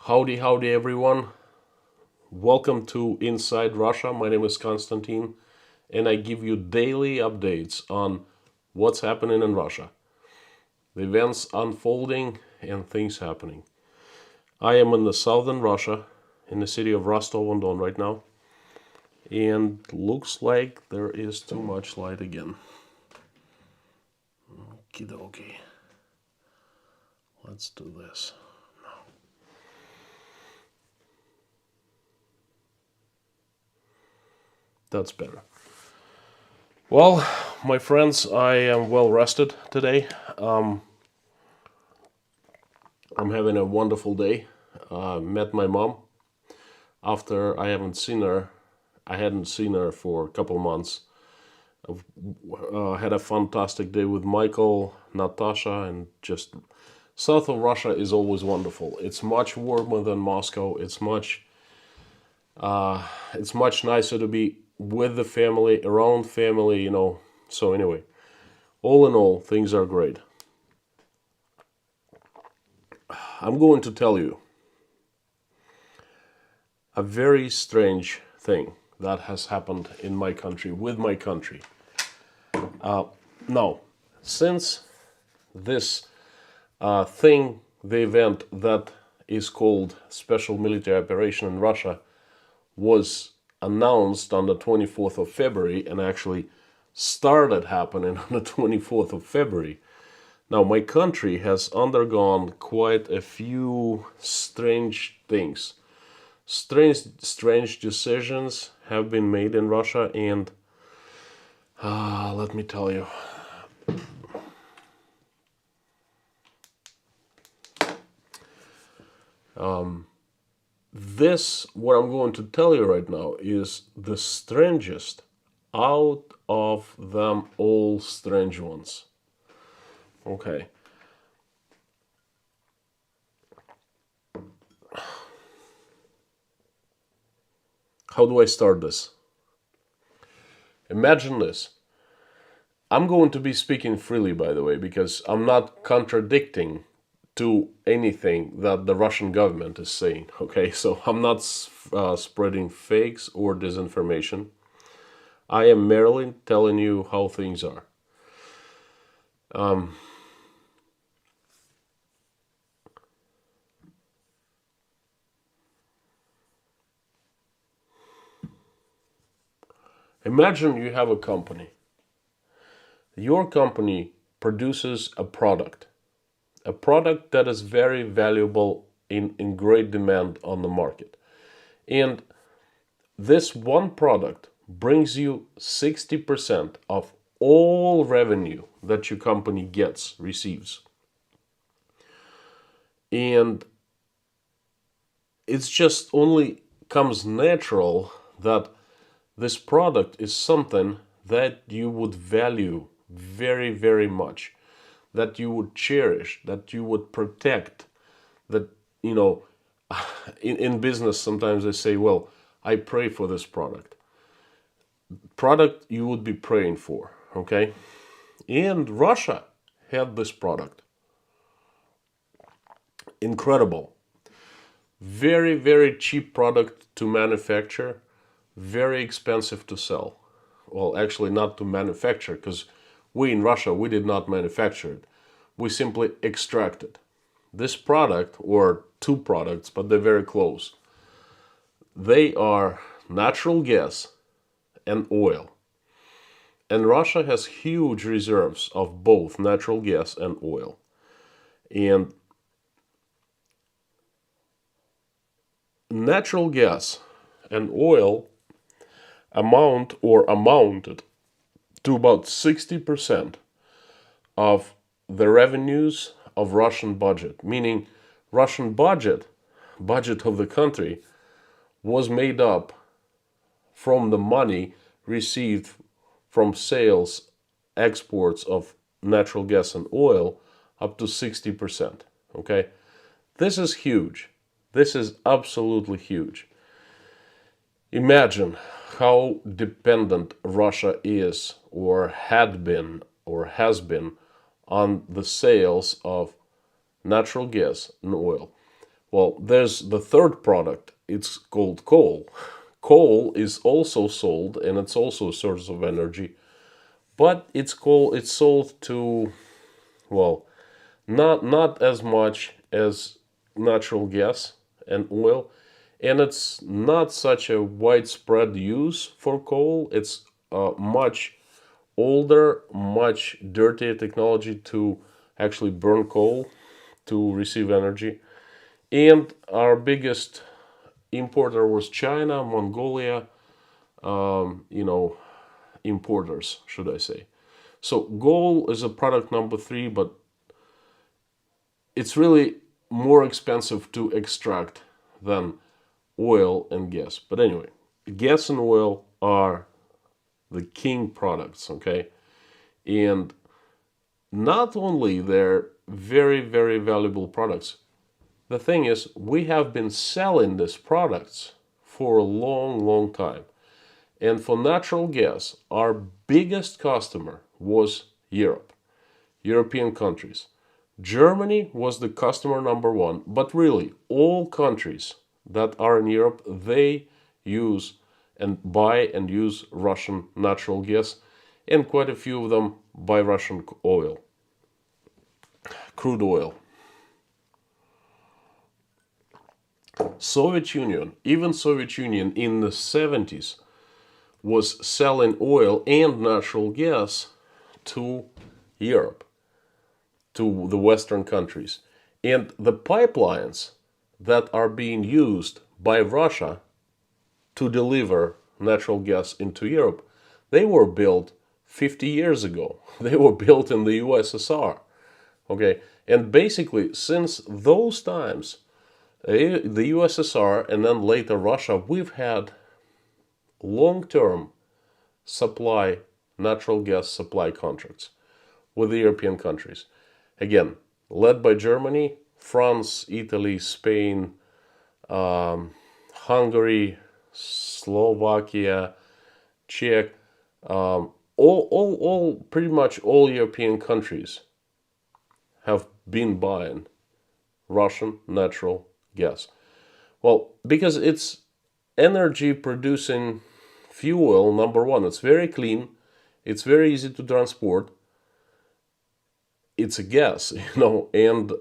Howdy, howdy, everyone. Welcome to Inside Russia. My name is Konstantin, and I give you daily updates on what's happening in Russia, the events unfolding, and things happening. I am in the southern Russia, in the city of Rostov-on-Don right now, and looks like there is too much light again. Okie dokie. Let's do this. That's better. Well, my friends, I am well rested today. I'm having a wonderful day. Met my mom after I hadn't seen her for a couple months. Had a fantastic day with Michael, Natasha, and just south of Russia is always wonderful. It's much warmer than Moscow. It's much nicer to be with the family, around family, So anyway, all in all, things are great. I'm going to tell you a very strange thing that has happened in my country, with my country. Now, since this the event that is called Special Military Operation in Russia, was announced on the 24th of February and actually started happening on the 24th of February. Now, my country has undergone quite a few strange things. Strange decisions have been made in Russia, and let me tell you. What I'm going to tell you right now is the strangest out of them all strange ones. Okay. How do I start this? Imagine this. I'm going to be speaking freely, by the way, because I'm not contradicting to anything that the Russian government is saying, okay? So I'm not spreading fakes or disinformation. I am merely telling you how things are. Imagine you have a company. Your company produces a product that is very valuable, in great demand on the market. And this one product brings you 60% of all revenue that your company receives. And it's just only comes natural that this product is something that you would value very, very much, that you would cherish, that you would protect, that, in business sometimes they say, well, I pray for this product. Product you would be praying for, okay? And Russia had this product. Incredible. Very, very cheap product to manufacture, very expensive to sell. Well, actually not to manufacture, because we in Russia, we did not manufacture it. We simply extracted this product, or two products, but they're very close. They are natural gas and oil. And Russia has huge reserves of both natural gas and oil. And natural gas and oil amounted to about 60% of the revenues of Russian budget, meaning Russian budget of the country, was made up from the money received from sales, exports of natural gas and oil, up to 60%. Okay? This is huge. This is absolutely huge. Imagine how dependent Russia is, or had been, or has been, on the sales of natural gas and oil. Well, there's the third product. It's called coal. Coal is also sold, and it's also a source of energy. But it's sold to, well, not as much as natural gas and oil, and it's not such a widespread use for coal. It's much older, much dirtier technology to actually burn coal to receive energy. And our biggest importer was China, Mongolia, importers, should I say. So gold is a product number three, but it's really more expensive to extract than oil and gas. But anyway, gas and oil are the king products, okay? And not only they're very, very valuable products, the thing is, we have been selling these products for a long, long time. And for natural gas, our biggest customer was Europe, European countries. Germany was the customer number one, but really all countries that are in Europe, they use and buy and use Russian natural gas, and quite a few of them buy Russian oil, crude oil. Even Soviet Union in the 70s was selling oil and natural gas to Europe, to the Western countries. And the pipelines that are being used by Russia to deliver natural gas into Europe, they were built 50 years ago. They were built in the USSR. Okay, and basically since those times, the USSR and then later Russia, we've had long-term natural gas supply contracts with the European countries. Again, led by Germany, France, Italy, Spain, Hungary, Slovakia, Czech, pretty much all European countries have been buying Russian natural gas. Well, because it's energy producing fuel, number one. It's very clean, it's very easy to transport, it's a gas, and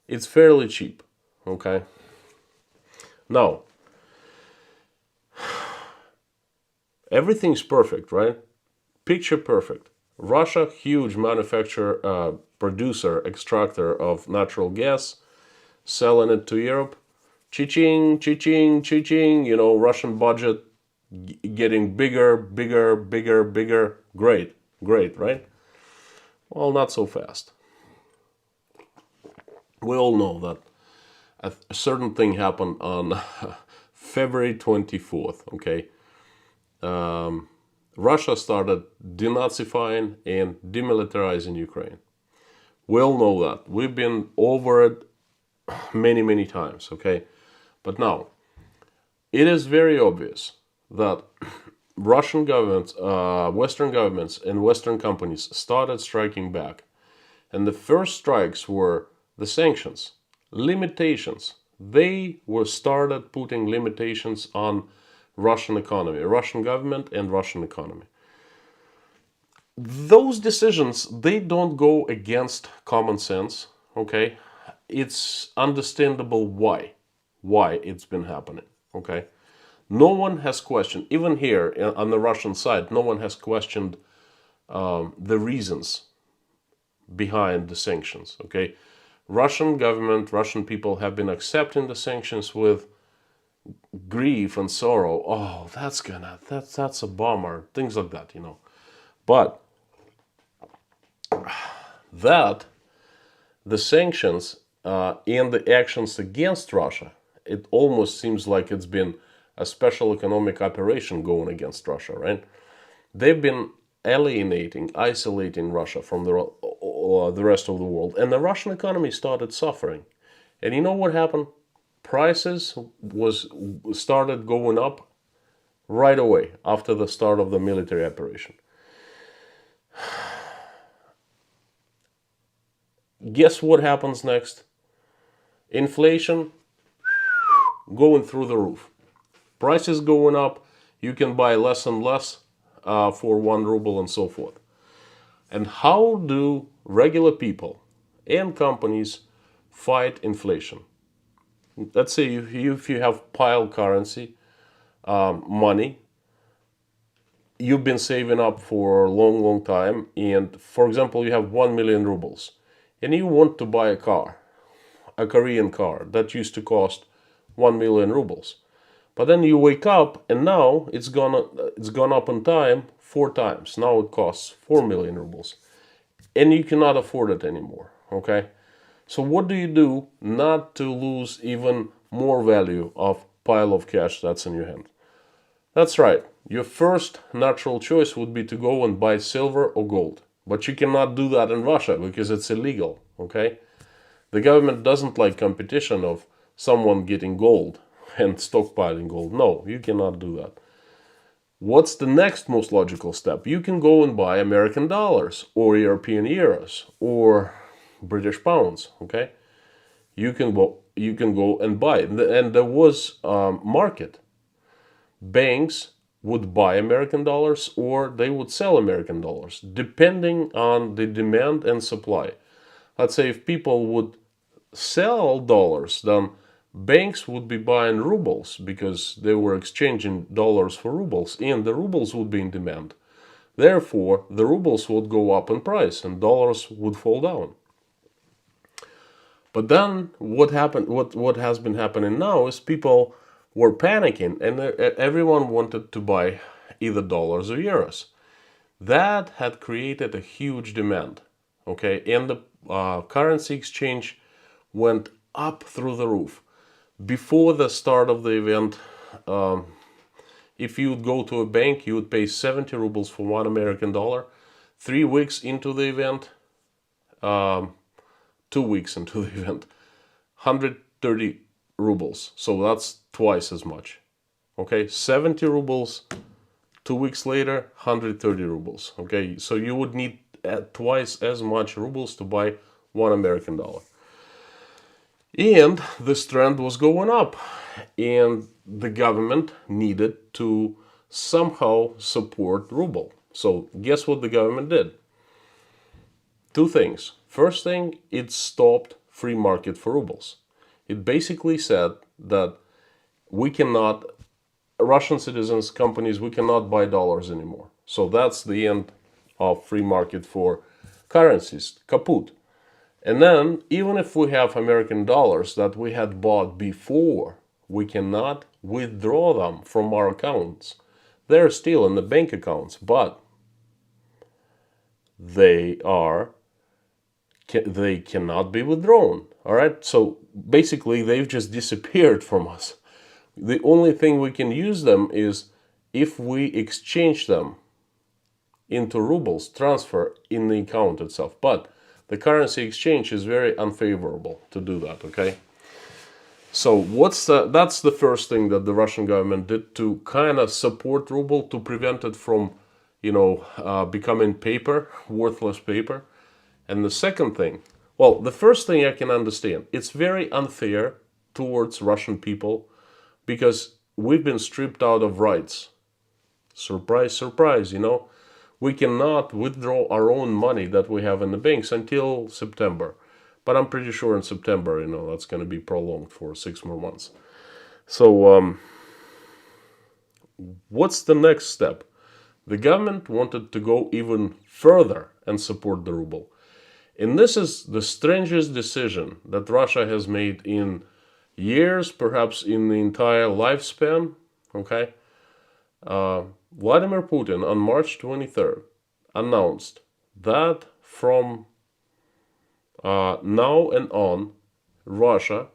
it's fairly cheap. Okay. Now, everything's perfect, right? Picture perfect. Russia, huge manufacturer, producer, extractor of natural gas, selling it to Europe. Cha-ching, cha-ching, cha-ching, Russian budget getting bigger, bigger, bigger, bigger. Great, great, right? Well, not so fast. We all know that a certain thing happened on February 24th, okay? Russia started denazifying and demilitarizing Ukraine. We all know that. We've been over it many, many times, okay? But now, it is very obvious that Russian governments, Western governments, and Western companies started striking back. And the first strikes were the sanctions, limitations. They were started putting limitations on Russian economy, Russian government, and Russian economy. Those decisions, they don't go against common sense, okay? It's understandable why it's been happening, okay? No one has questioned, even here on the Russian side, no one has questioned the reasons behind the sanctions, okay? Russian government, Russian people have been accepting the sanctions with grief and sorrow. Oh, that's a bummer, things like that, But that the sanctions and the actions against Russia, it almost seems like it's been a special economic operation going against Russia, right? They've been isolating Russia from the rest of the world, and the Russian economy started suffering. And you know what happened? Prices started going up right away after the start of the military operation. Guess what happens next? Inflation going through the roof. Prices going up. You can buy less and less for 1 ruble and so forth. And how do regular people and companies fight inflation? Let's say if you have pile currency, money, you've been saving up for a long, long time. And for example, you have 1 million rubles and you want to buy a car, a Korean car that used to cost 1 million rubles. But then you wake up and now it's gone up in time 4 times. Now it costs 4 million rubles. And you cannot afford it anymore. Okay? So what do you do not to lose even more value of pile of cash that's in your hand? That's right. Your first natural choice would be to go and buy silver or gold. But you cannot do that in Russia because it's illegal. Okay? The government doesn't like competition of someone getting gold and stockpiling gold. No, you cannot do that. What's the next most logical step? You can go and buy American dollars or European euros or British pounds. Okay, you can go and buy it. And there was a market. Banks would buy American dollars or they would sell American dollars depending on the demand and supply. Let's say if people would sell dollars, then banks would be buying rubles because they were exchanging dollars for rubles and the rubles would be in demand. Therefore, the rubles would go up in price and dollars would fall down. But then what happened? What has been happening now is people were panicking and everyone wanted to buy either dollars or euros. That had created a huge demand. Okay, and the currency exchange went up through the roof. Before the start of the event, if you would go to a bank, you would pay 70 rubles for 1 American dollar. 3 weeks into the event, 2 weeks into the event, 130 rubles. So that's twice as much. Okay, 70 rubles, 2 weeks later, 130 rubles. Okay, so you would need twice as much rubles to buy 1 American dollar. And this trend was going up. And the government needed to somehow support ruble. So guess what the government did? 2 things. First thing, it stopped free market for rubles. It basically said that we cannot, Russian citizens, companies, we cannot buy dollars anymore. So that's the end of free market for currencies. Kaput. And then, even if we have American dollars that we had bought before, we cannot withdraw them from our accounts. They're still in the bank accounts, but they cannot be withdrawn. All right, so basically they've just disappeared from us. The only thing we can use them is if we exchange them into rubles, transfer in the account itself. But the currency exchange is very unfavorable to do that. Okay. So that's the first thing that the Russian government did to kind of support ruble, to prevent it from, becoming paper, worthless paper. And the second thing, well, the first thing I can understand, it's very unfair towards Russian people because we've been stripped out of rights. Surprise, surprise, We cannot withdraw our own money that we have in the banks until September. But I'm pretty sure in September, that's going to be prolonged for 6 more months. So what's the next step? The government wanted to go even further and support the ruble. And this is the strangest decision that Russia has made in years, perhaps in the entire lifespan. Okay. Vladimir Putin on March 23rd announced that from now and on, Russia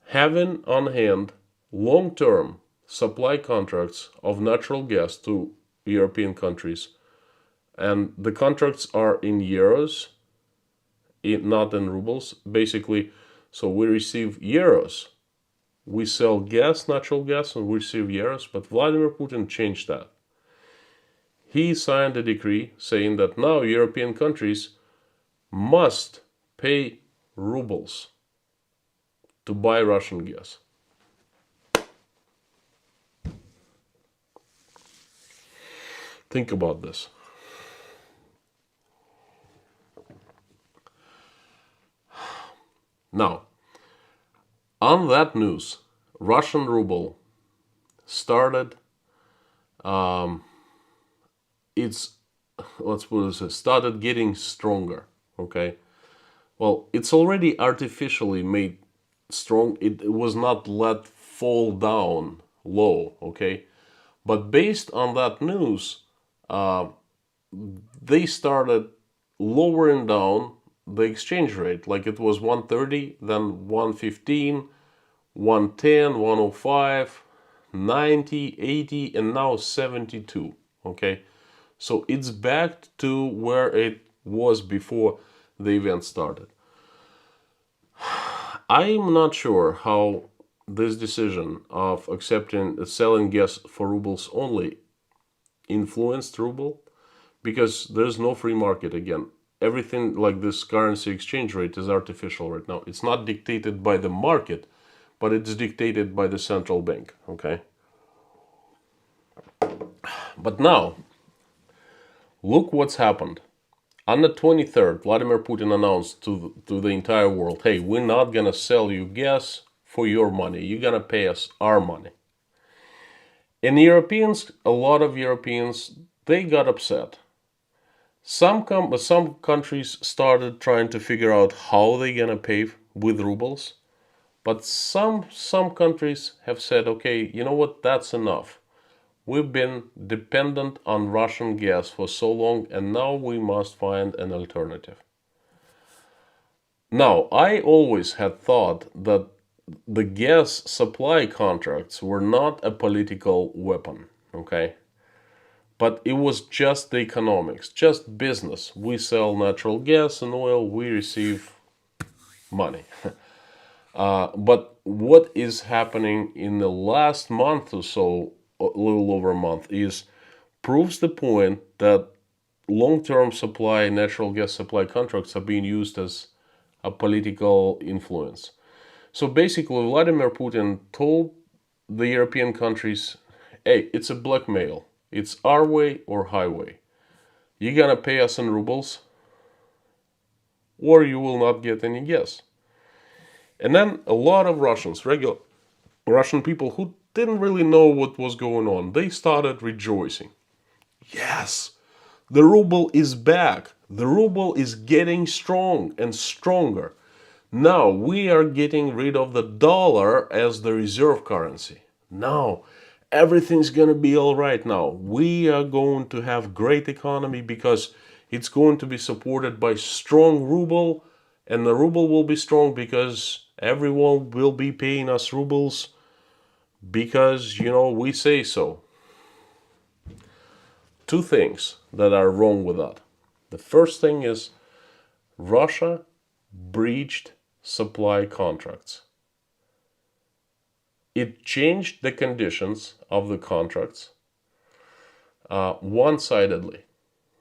having on hand long-term supply contracts of natural gas to European countries. And the contracts are in euros, not in rubles. Basically, so we receive euros. We sell gas, natural gas, and we receive euros. But Vladimir Putin changed that. He signed a decree saying that now European countries must pay rubles to buy Russian gas. Think about this. Now, on that news, Russian ruble started it's let's put it this, started getting stronger. Okay, well, it's already artificially made strong. It was not let fall down low. Okay, but based on that news, they started lowering down the exchange rate. Like it was 130, then 115, 110, 105, 90, 80, and now 72. Okay, so it's back to where it was before the event started. I'm not sure how this decision of accepting selling gas for rubles only influenced ruble, because there's no free market again. Everything like this currency exchange rate is artificial right now. It's not dictated by the market, but it's dictated by the central bank. Okay. But now, look what's happened. On the 23rd, Vladimir Putin announced to the entire world, hey, we're not going to sell you gas for your money. You're going to pay us our money. And Europeans, a lot of Europeans, they got upset. Some countries started trying to figure out how they're going to pay with rubles. But some countries have said, okay, you know what, that's enough. We've been dependent on Russian gas for so long, and now we must find an alternative. Now, I always had thought that the gas supply contracts were not a political weapon, okay? But it was just the economics, just business. We sell natural gas and oil, we receive money. But what is happening in the last month or so, a little over a month, is proves the point that long-term supply, natural gas supply contracts are being used as a political influence. So basically, Vladimir Putin told the European countries, hey, it's a blackmail. It's our way or highway. You're gonna pay us in rubles, or you will not get any gas. And then a lot of Russians, regular Russian people who didn't really know what was going on, they started rejoicing. Yes, the ruble is back. The ruble is getting strong and stronger. Now we are getting rid of the dollar as the reserve currency. Now everything's going to be all right now. We are going to have great economy because it's going to be supported by strong ruble, and the ruble will be strong because everyone will be paying us rubles because, we say so. Two things that are wrong with that. The first thing is Russia breached supply contracts. It changed the conditions of the contracts one-sidedly,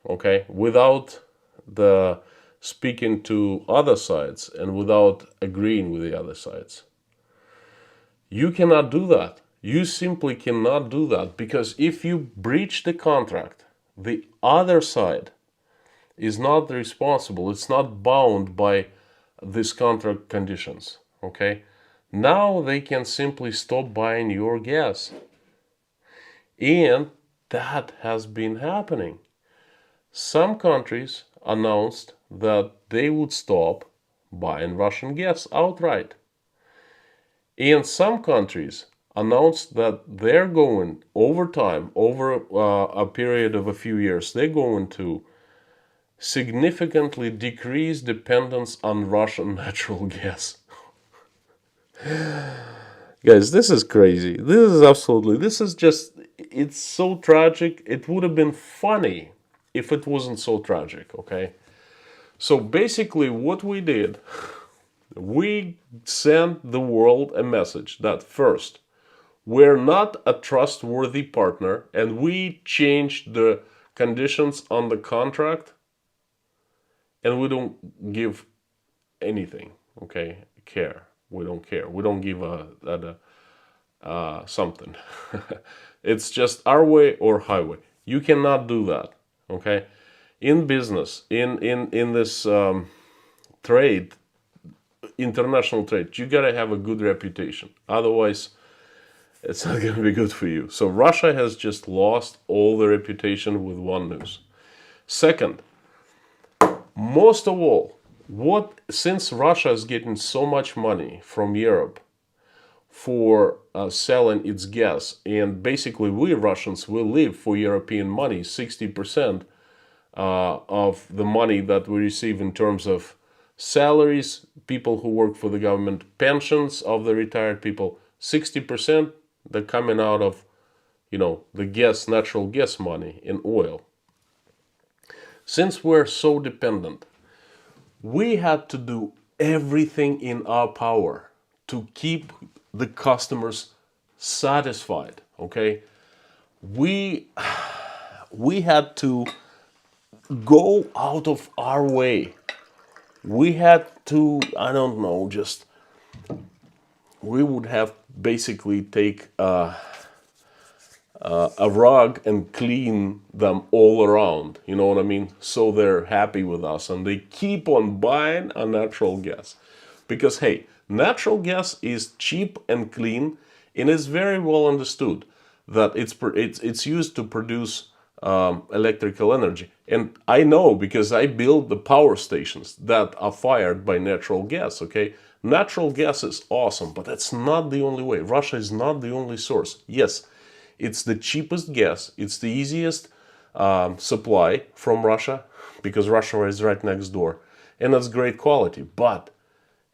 okay, without the speaking to other sides and without agreeing with the other sides. You cannot do that. You simply cannot do that, because if you breach the contract, the other side is not responsible. It's not bound by these contract conditions, okay? Now they can simply stop buying your gas. And that has been happening. Some countries announced that they would stop buying Russian gas outright. And some countries announced that they're going, over time, over a period of a few years, they're going to significantly decrease dependence on Russian natural gas. Guys, this is crazy. This is just, it's so tragic. It would have been funny if it wasn't so tragic, okay? So basically what we did, we sent the world a message that first, we're not a trustworthy partner, and we changed the conditions on the contract, and we don't give anything. okay, care. We don't care. We don't give something. It's just our way or highway. You cannot do that, okay? In business, in this trade, international trade, you gotta have a good reputation. Otherwise, it's not gonna be good for you. So Russia has just lost all the reputation with one news. Second, most of all, since Russia is getting so much money from Europe for selling its gas, and basically we Russians will live for European money. 60% of the money that we receive in terms of salaries, people who work for the government, pensions of the retired people, 60% they're coming out of, the gas, natural gas money and oil. Since we're so dependent, we had to do everything in our power to keep the customers satisfied. Okay, we had to go out of our way. We had to, I don't know, just we would have basically take a rug and clean them all around. You know what I mean? So they're happy with us and they keep on buying a natural gas. Because hey, natural gas is cheap and clean, and it's very well understood that it's used to produce electrical energy. And I know because I build the power stations that are fired by natural gas, okay? Natural gas is awesome, but that's not the only way. Russia is not the only source. Yes, it's the cheapest gas. It's the easiest supply from Russia because Russia is right next door. And it's great quality, but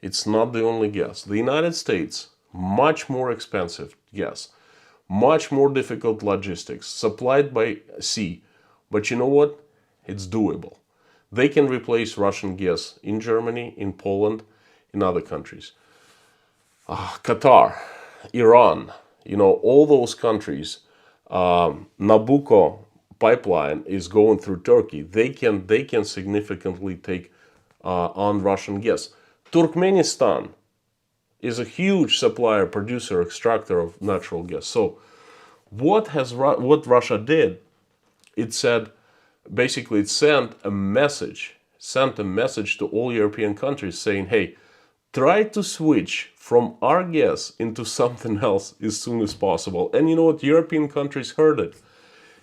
it's not the only gas. The United States, much more expensive gas, much more difficult logistics, supplied by sea. But you know what? It's doable. They can replace Russian gas in Germany, in Poland, in other countries. Qatar, Iran, all those countries. Nabucco pipeline is going through Turkey. They can significantly take on Russian gas. Turkmenistan is a huge supplier, producer, extractor of natural gas. So what Russia did, it said, basically it sent a message to all European countries saying, hey, try to switch from our gas into something else as soon as possible. And you know what? European countries heard it.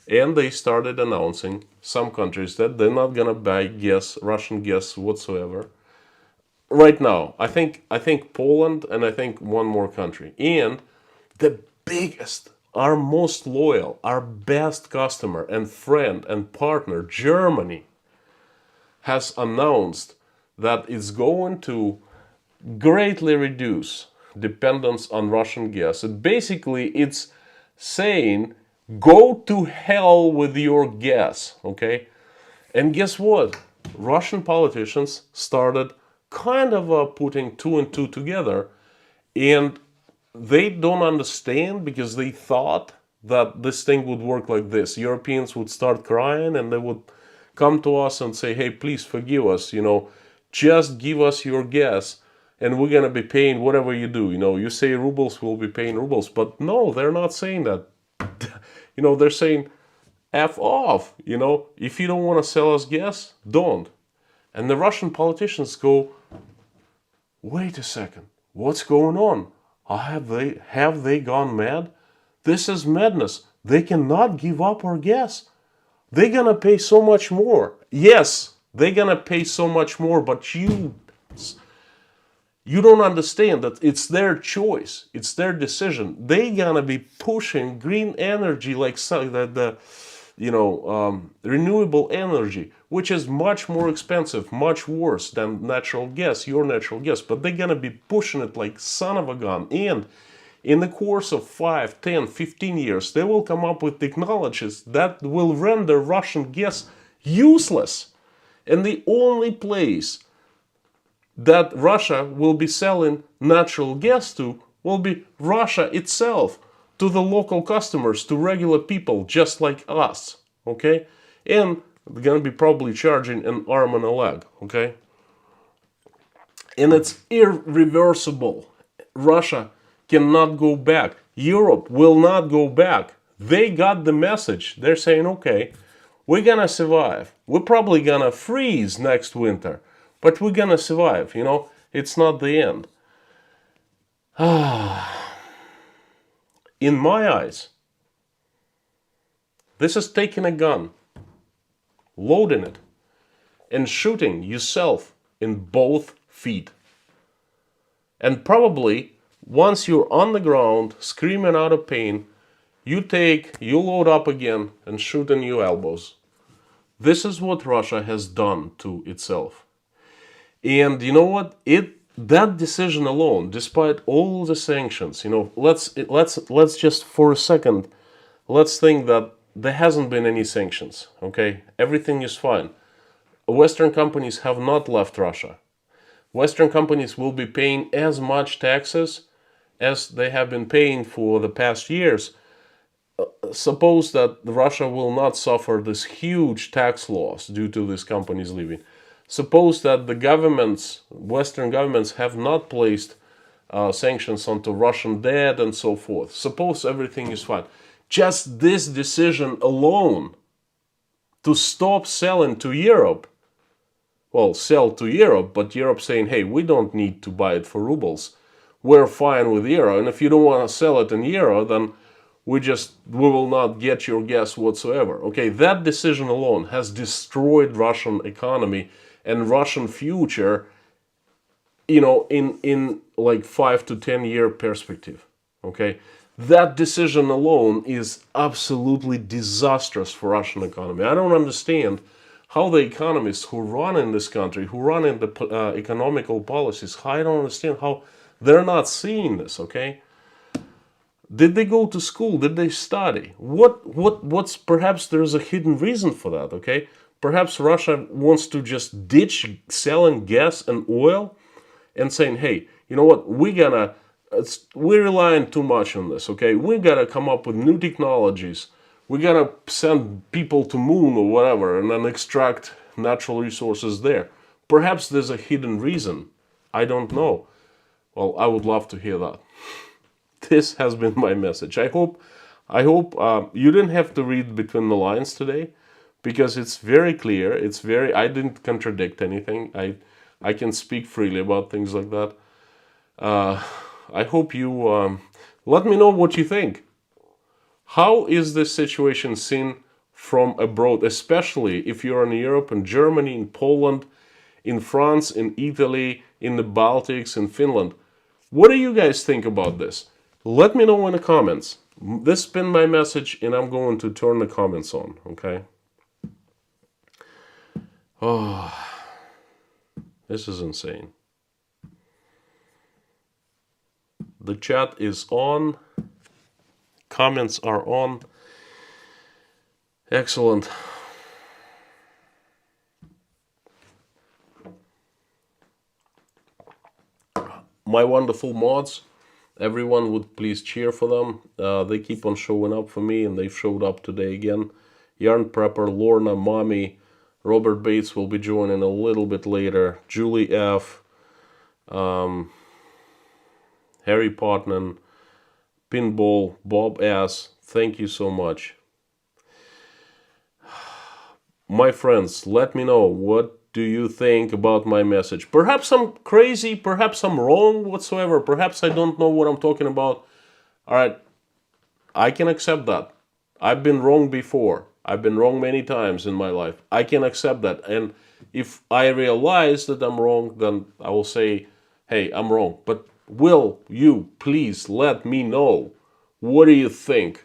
And they started announcing, some countries, that they're not going to buy gas, Russian gas whatsoever. Right now, I think Poland and I think one more country. And the biggest, our most loyal, our best customer and friend and partner, Germany, has announced that it's going to greatly reduce dependence on Russian gas. And basically, it's saying, go to hell with your gas, okay? And guess what? Russian politicians started kind of putting two and two together, and they don't understand because they thought that this thing would work like this. Europeans would start crying and they would come to us and say, hey, please forgive us, just give us your gas and we're going to be paying whatever you do. You say rubles, we'll be paying rubles. But no, they're not saying that. They're saying, F off, if you don't want to sell us gas, don't. And the Russian politicians go, wait a second, what's going on? Have they gone mad? This is madness. They cannot give up our gas. They're gonna pay so much more. Yes, they're gonna pay so much more, but you don't understand that it's their choice. It's their decision. They're gonna be pushing green energy like renewable energy, which is much more expensive, much worse than natural gas, your natural gas. But they're going to be pushing it like son of a gun. And in the course of 5, 10, 15 years, they will come up with technologies that will render Russian gas useless. And the only place that Russia will be selling natural gas to will be Russia itself, to the local customers, to regular people just like us, okay? And they're gonna be probably charging an arm and a leg, okay? And it's irreversible. Russia cannot go back. Europe will not go back. They got the message. They're saying, okay, we're gonna survive. We're probably gonna freeze next winter, but we're gonna survive. It's not the end. In my eyes, this is taking a gun, loading it, and shooting yourself in both feet. And probably, once you're on the ground, screaming out of pain, you load up again and shoot in your elbows. This is what Russia has done to itself. And you know what? That decision alone, despite all the sanctions, let's just for a second, let's think that there hasn't been any sanctions, okay? Everything is fine. Western companies have not left Russia. Western companies will be paying as much taxes as they have been paying for the past years. Suppose that Russia will not suffer this huge tax loss due to these companies leaving. Suppose that the Western governments have not placed sanctions onto Russian debt and so forth. Suppose everything is fine. Just this decision alone to stop selling to Europe, well, sell to Europe, but Europe saying, hey, we don't need to buy it for rubles. We're fine with euro. And if you don't want to sell it in euro, then we will not get your gas whatsoever. Okay, that decision alone has destroyed Russian economy and Russian future, in like 5 to 10 year perspective. Okay, that decision alone is absolutely disastrous for Russian economy. I don't understand how the economists who run in this country, who run in the economical policies, I don't understand how they're not seeing this, okay? Did they go to school? Did they study? What's perhaps there's a hidden reason for that, okay? Perhaps Russia wants to just ditch selling gas and oil and saying, hey, you know what, we're relying too much on this, okay? We gotta come up with new technologies. We gotta send people to moon or whatever and then extract natural resources there. Perhaps there's a hidden reason. I don't know. Well, I would love to hear that. This has been my message. I hope you didn't have to read between the lines today, because it's very clear. I didn't contradict anything. I can speak freely about things like that. I hope you let me know what you think. How is this situation seen from abroad, especially if you're in Europe, in Germany, in Poland, in France, in Italy, in the Baltics, in Finland? What do you guys think about this? Let me know in the comments. This has been my message, and I'm going to turn the comments on, okay? Oh, this is insane. The chat is on. Comments are on. Excellent. My wonderful mods, everyone would please cheer for them. They keep on showing up for me, and they've showed up today again. Yarn Prepper, Lorna, Mommy, Robert Bates will be joining a little bit later. Julie F, Harry Potman, Pinball, Bob S, thank you so much. My friends, let me know, what do you think about my message? Perhaps I'm crazy, perhaps I'm wrong whatsoever, perhaps I don't know what I'm talking about. Alright, I can accept that. I've been wrong before. I've been wrong many times in my life. I can accept that. And if I realize that I'm wrong, then I will say, hey, I'm wrong. But will you please let me know, what do you think?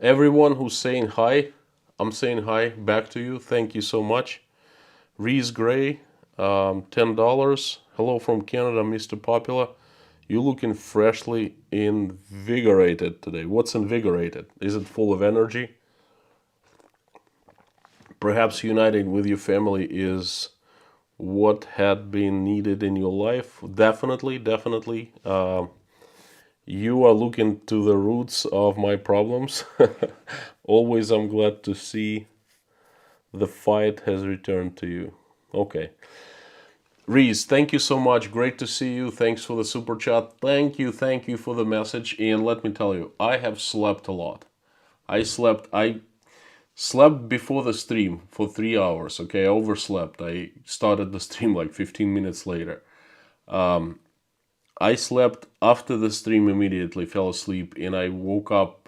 Everyone who's saying hi, I'm saying hi back to you. Thank you so much. Reese Gray, $10. Hello from Canada, Mr. Popular. You looking freshly invigorated today. What's invigorated? Is it full of energy? Perhaps uniting with your family is what had been needed in your life. Definitely, definitely. You are looking to the roots of my problems. Always, I'm glad to see the fight has returned to you. Okay. Reese, thank you so much. Great to see you. Thanks for the super chat. Thank you for the message. And let me tell you, I have slept a lot. I slept before the stream for 3 hours. Okay, I overslept. I started the stream like 15 minutes later. I slept after the stream immediately, fell asleep, and I woke up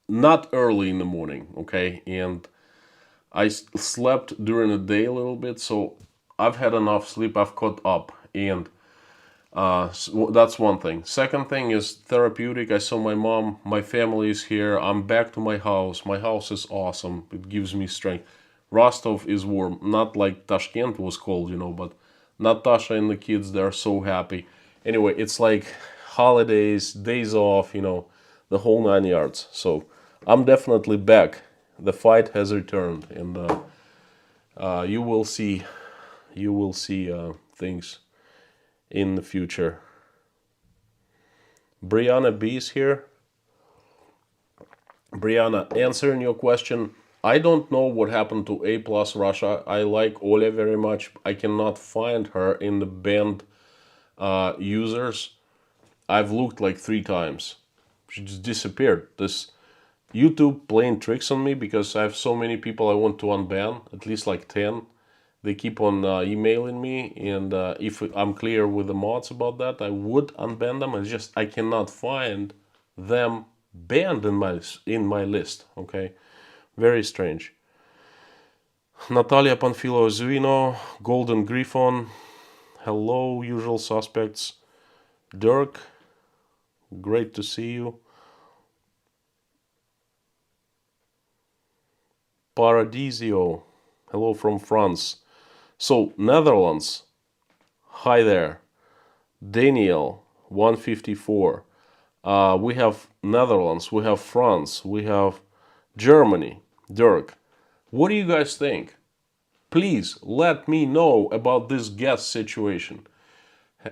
not early in the morning. Okay, and I slept during the day a little bit, so I've had enough sleep. I've caught up, and so that's one thing. Second thing is therapeutic. I saw my mom. My family is here. I'm back to my house. My house is awesome. It gives me strength. Rostov is warm, not like Tashkent was cold, but Natasha and the kids, they're so happy. Anyway, it's like holidays, days off, the whole 9 yards. So I'm definitely back. The fight has returned, and you will see things in the future. Brianna B is here. Brianna, answering your question, I don't know what happened to A plus Russia. I like Oля very much. I cannot find her in the banned users. I've looked like 3 times. She just disappeared. This YouTube playing tricks on me because I have so many people I want to unban, at least like 10. They keep on emailing me, and if I'm clear with the mods about that, I would unban them. I cannot find them banned in my list. Okay, very strange. Natalia Panfilo Zuino, Golden Griffon, hello, usual suspects. Dirk, great to see you. Paradisio, hello from France. So, Netherlands, hi there. Daniel, 154. We have Netherlands, we have France, we have Germany. Dirk, what do you guys think? Please let me know about this gas situation.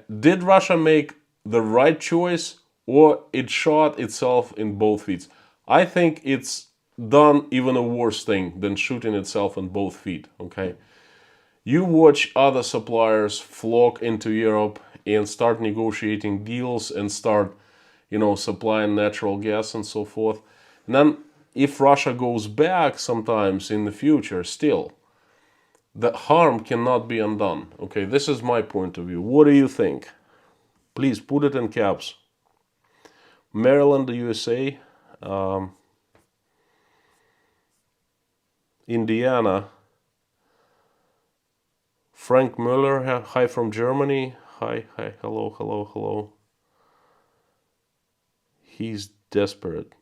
Did Russia make the right choice, or it shot itself in both feet? I think it's done even a worse thing than shooting itself in both feet, okay? You watch other suppliers flock into Europe and start negotiating deals and start, supplying natural gas and so forth. And then if Russia goes back sometimes in the future, still, the harm cannot be undone. Okay, this is my point of view. What do you think? Please put it in caps. Maryland, the USA. Indiana. Frank Müller, hi from Germany. Hi, hello. He's desperate.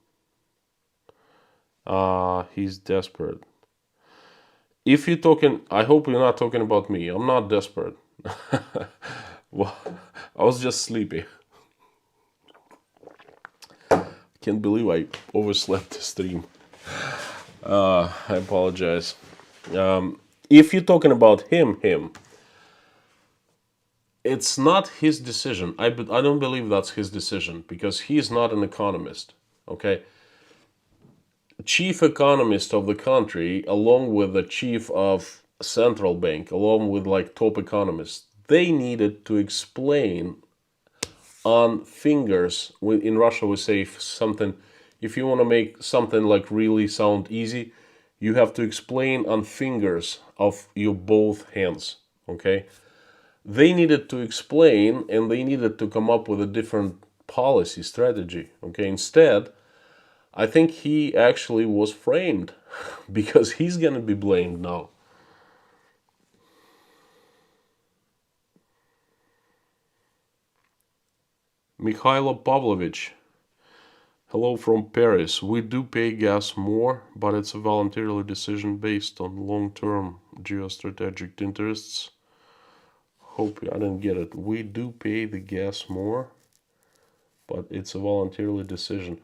He's desperate. If you're talking, I hope you're not talking about me. I'm not desperate. Well, I was just sleepy. Can't believe I overslept the stream. I apologize. If you're talking about him, it's not his decision. I don't believe that's his decision because he's not an economist. Okay. Chief economist of the country, along with the chief of central bank, along with like top economists, they needed to explain on fingers. In Russia, we say something. If you want to make something like really sound easy, you have to explain on fingers of your both hands. Okay. They needed to explain, and they needed to come up with a different policy strategy. Okay. Instead, I think he actually was framed because he's going to be blamed now. Mikhailo Pavlovich, hello from Paris. We do pay gas more, but it's a voluntary decision based on long-term geostrategic interests. Hope I didn't get it. We do pay the gas more. but it's a voluntarily decision.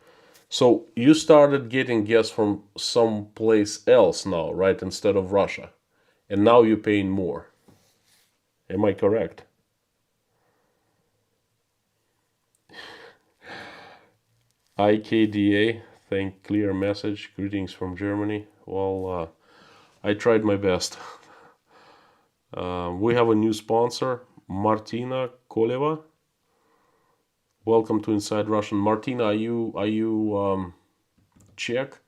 So you started getting gas from someplace else now, right? Instead of Russia. And now you're paying more. Am I correct? IKDA, thank clear message. Greetings from Germany. Well, I tried my best. We have a new sponsor, Martina Koleva. Welcome to Inside Russian. Martina, are you Czech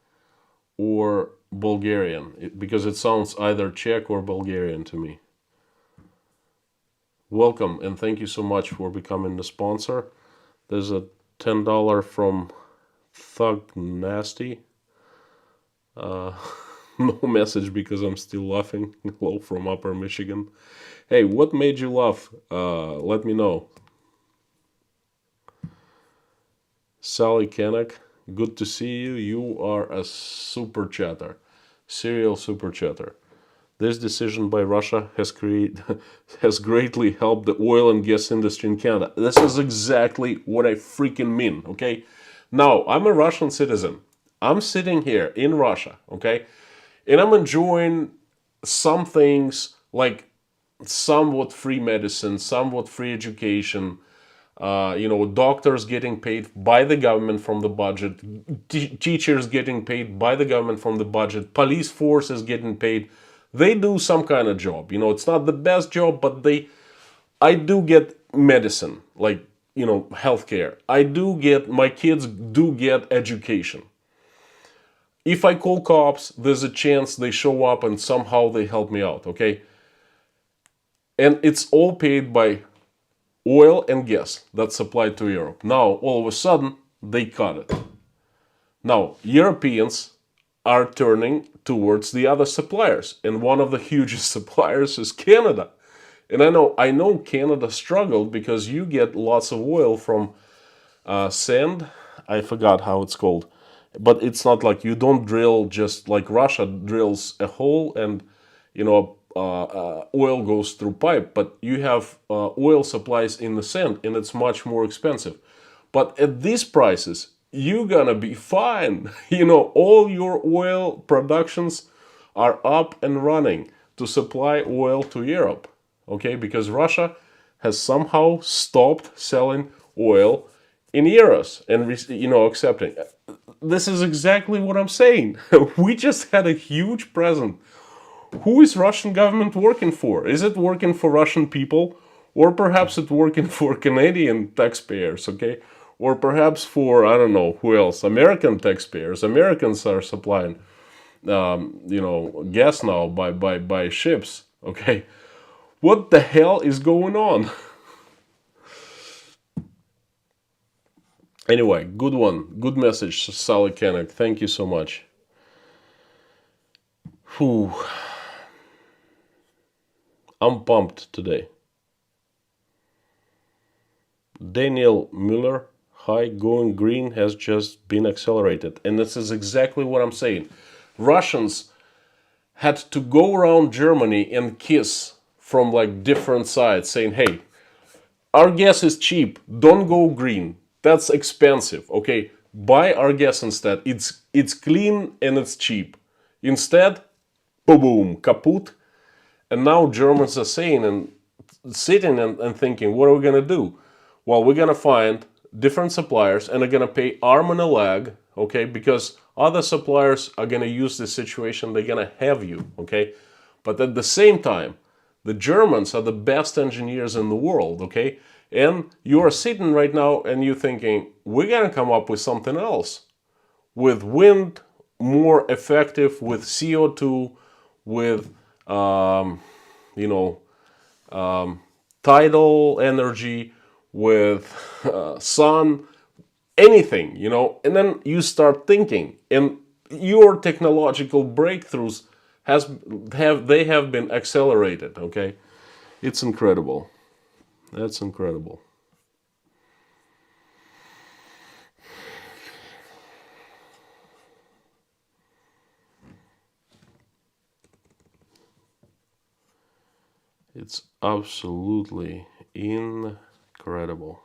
or Bulgarian? Because it sounds either Czech or Bulgarian to me. Welcome and thank you so much for becoming the sponsor. There's a $10 from Thug Nasty. No message because I'm still laughing. Hello from Upper Michigan. Hey, what made you laugh? Let me know. Sally Kanak, good to see you. You are a super chatter, serial super chatter. This decision by Russia has greatly helped the oil and gas industry in Canada. This is exactly what I freaking mean, okay? Now, I'm a Russian citizen. I'm sitting here in Russia, okay? And I'm enjoying some things like somewhat free medicine, somewhat free education, doctors getting paid by the government from the budget, teachers getting paid by the government from the budget, police forces getting paid. They do some kind of job. It's not the best job, but I do get medicine, like, healthcare. My kids do get education. If I call cops, there's a chance they show up and somehow they help me out, okay? And it's all paid by oil and gas that's supplied to Europe. Now, all of a sudden, they cut it. Now, Europeans are turning towards the other suppliers, and one of the hugest suppliers is Canada. And I know Canada struggled because you get lots of oil from sand. I forgot how it's called, but it's not like you don't drill just like Russia drills a hole and oil goes through pipe, but you have oil supplies in the sand and it's much more expensive. But at these prices, you're gonna be fine. All your oil productions are up and running to supply oil to Europe, okay? Because Russia has somehow stopped selling oil in euros and accepting. This is exactly what I'm saying. We just had a huge present. Who is Russian government working for? Is it working for Russian people? Or perhaps it's working for Canadian taxpayers, okay? Or perhaps for, I don't know, who else? American taxpayers. Americans are supplying, gas now by ships, okay? What the hell is going on? Anyway, good one. Good message, Sally Kanak. Thank you so much. Whew. I'm pumped today. Daniel Mueller, hi, going green has just been accelerated. And this is exactly what I'm saying. Russians had to go around Germany and kiss from like different sides saying, hey, our gas is cheap, don't go green. That's expensive, okay? Buy our gas instead. It's clean and it's cheap. Instead, boom, kaput. And now Germans are saying and sitting and thinking, what are we gonna do? Well, we're gonna find different suppliers and they're gonna pay arm and a leg, okay? Because other suppliers are gonna use this situation, they're gonna have you, okay? But at the same time, the Germans are the best engineers in the world, okay? And you are sitting right now and you're thinking, we're gonna come up with something else. With wind, more effective, with CO2, with tidal energy, with sun, anything, and then you start thinking, and your technological breakthroughs have been accelerated, okay? It's incredible. That's incredible. It's absolutely incredible.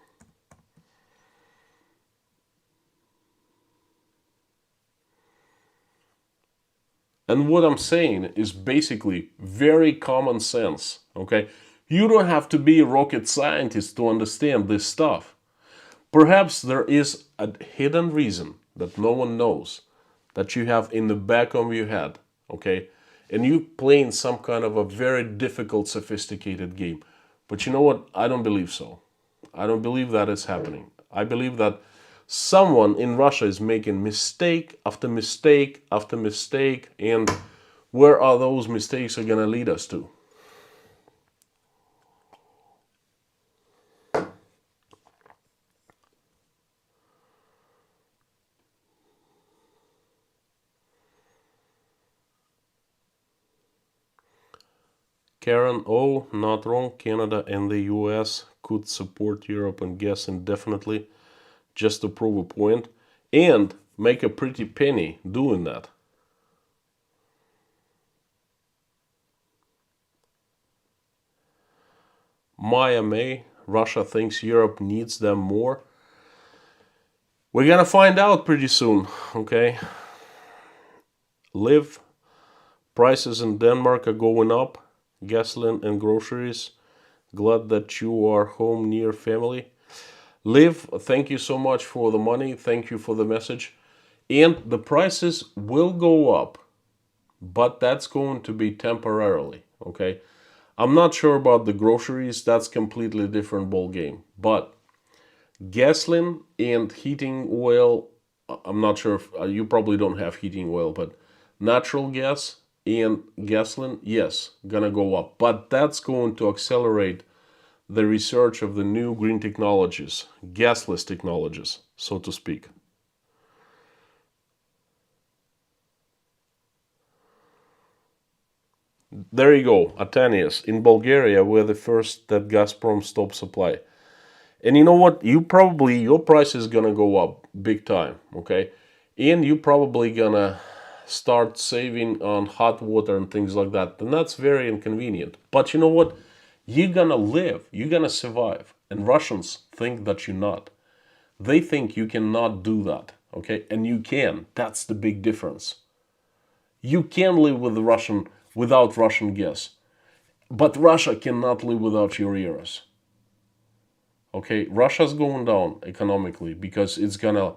And what I'm saying is basically very common sense, okay? You don't have to be a rocket scientist to understand this stuff. Perhaps there is a hidden reason that no one knows that you have in the back of your head, okay? And you playing some kind of a very difficult, sophisticated game. But you know what? I don't believe so. I don't believe that is happening. I believe that someone in Russia is making mistake after mistake after mistake, and where are those mistakes are gonna lead us to? Karen, oh, not wrong. Canada and the US could support Europe and gas indefinitely just to prove a point and make a pretty penny doing that. Maya May, Russia thinks Europe needs them more. We're gonna find out pretty soon, okay? Live, prices in Denmark are going up, gasoline and groceries. Glad that you are home near family. Liv, thank you so much for the money. Thank you for the message. And the prices will go up, but that's going to be temporarily, okay? I'm not sure about the groceries. That's completely different ball game. But gasoline and heating oil, I'm not sure if you probably don't have heating oil, but natural gas and gasoline, yes, gonna go up. But that's going to accelerate the research of the new green technologies, gasless technologies, so to speak. There you go, Atanias. In Bulgaria, we're the first that Gazprom stopped supply. And you know what? Your price is gonna go up big time, okay? And you probably gonna start saving on hot water and things like that. And that's very inconvenient. But you know what? You're gonna live, you're gonna survive. And Russians think that you're not. They think you cannot do that, okay? And you can. That's the big difference. You can live with without Russian gas. But Russia cannot live without your euros. Okay, Russia's going down economically because it's gonna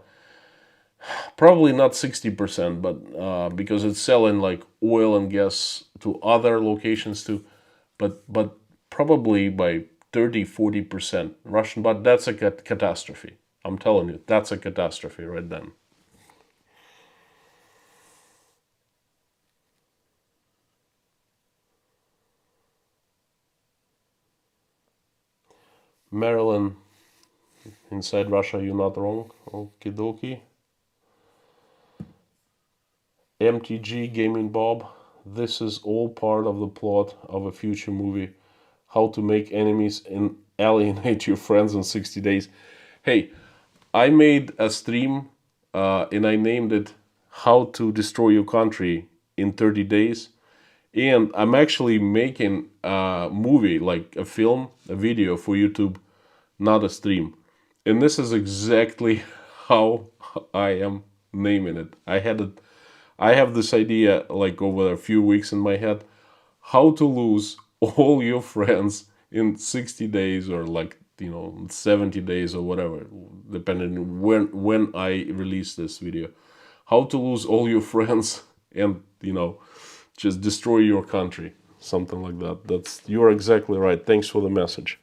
probably not 60%, but because it's selling like oil and gas to other locations too, but probably by 30-40% Russian. But that's a catastrophe. I'm telling you, that's a catastrophe right then. Maryland, inside Russia, you're not wrong. Okie dokie. MTG Gaming Bob, this is all part of the plot of a future movie. How to make enemies and alienate your friends in 60 days. Hey, I made a stream and I named it How to Destroy Your Country in 30 Days. And I'm actually making a movie, like a film, a video for YouTube, not a stream. And this is exactly how I am naming it. I have this idea like over a few weeks in my head, how to lose all your friends in 60 days or like 70 days or whatever, depending on when I release this video. How to lose all your friends and just destroy your country, something like that. You're exactly right. Thanks for the message.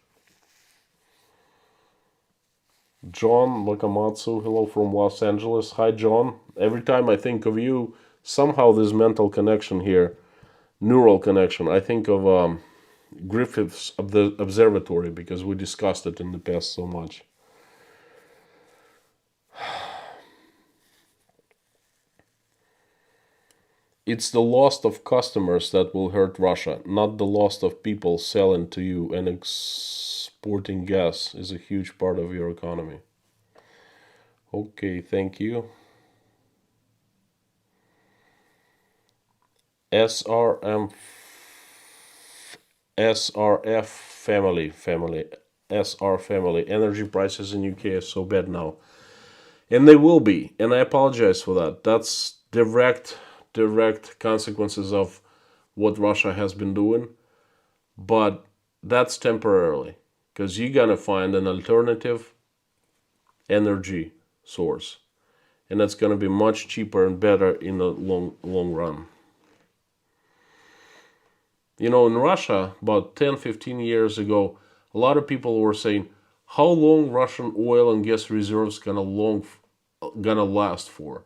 John Wakamatsu, hello from Los Angeles. Hi, John. Every time I think of you, somehow this mental connection here, neural connection, I think of Griffith's of the observatory because we discussed it in the past so much. It's the loss of customers that will hurt Russia, not the loss of people selling to you, and exporting gas is a huge part of your economy. Okay, thank you. SRM SRF family SR family. Energy prices in UK are so bad now. And they will be, and I apologize for that. That's direct direct consequences of what Russia has been doing, but that's temporarily because you're gonna find an alternative energy source, and that's gonna be much cheaper and better in the long run. You know, in Russia, about 10, 15 years ago, a lot of people were saying, how long Russian oil and gas reserves gonna last for?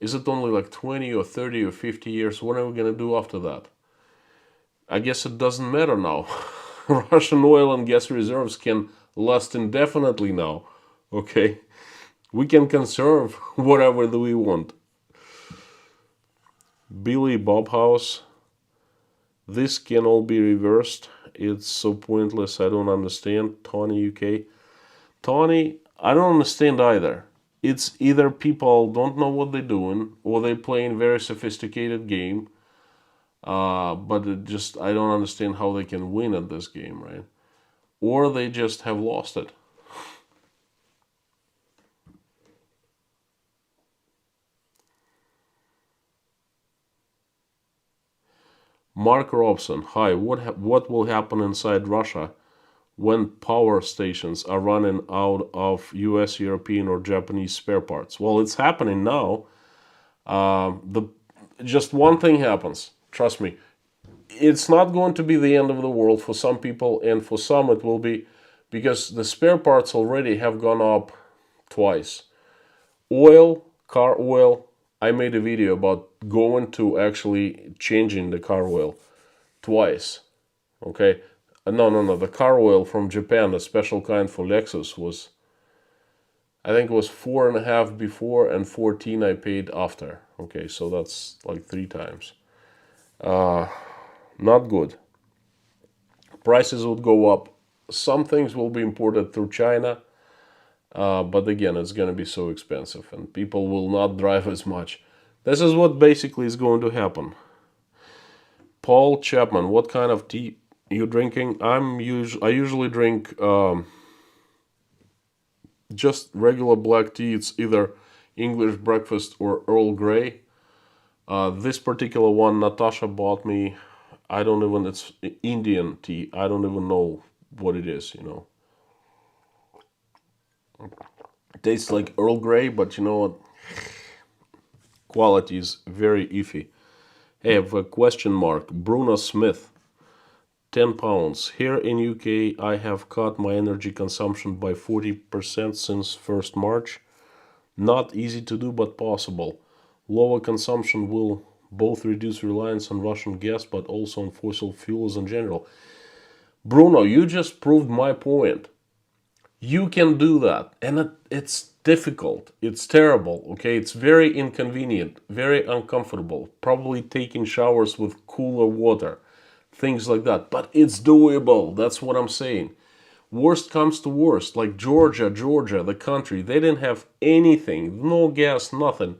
Is it only like 20 or 30 or 50 years? What are we gonna do after that? I guess it doesn't matter now. Russian oil and gas reserves can last indefinitely now. Okay? We can conserve whatever we want. Billy Bobhouse. This can all be reversed. It's so pointless. I don't understand. Tony UK. Tony, I don't understand either. It's either people don't know what they're doing or they're playing very sophisticated game. But I don't understand how they can win at this game, right? Or they just have lost it. Mark Robson, hi. What will happen inside Russia when power stations are running out of U.S., European, or Japanese spare parts? Well, it's happening now. Just one thing happens. Trust me. It's not going to be the end of the world for some people, and for some it will be, because the spare parts already have gone up twice. Oil, car oil. I made a video about going to actually changing the car oil twice. Okay. No. The car oil from Japan, the special kind for Lexus, was, I think it was 4.5 before and 14 I paid after. Okay, so that's like 3 times. Not good. Prices would go up. Some things will be imported through China. But again, it's going to be so expensive and people will not drive as much. This is what basically is going to happen. Paul Chapman, what kind of tea you drinking? I usually drink just regular black tea. It's either English breakfast or Earl Grey. This particular one Natasha bought me. It's Indian tea. I don't even know what it is, It tastes like Earl Grey, but you know what? Quality is very iffy. I have a question mark. Bruno Smith, 10 pounds. Here in UK, I have cut my energy consumption by 40% since 1st March. Not easy to do, but possible. Lower consumption will both reduce reliance on Russian gas, but also on fossil fuels in general. Bruno, you just proved my point. You can do that, and it's difficult. It's terrible, okay? It's very inconvenient, very uncomfortable. Probably taking showers with cooler water, things like that. But it's doable. That's what I'm saying. Worst comes to worst, like Georgia, the country, they didn't have anything, no gas, nothing.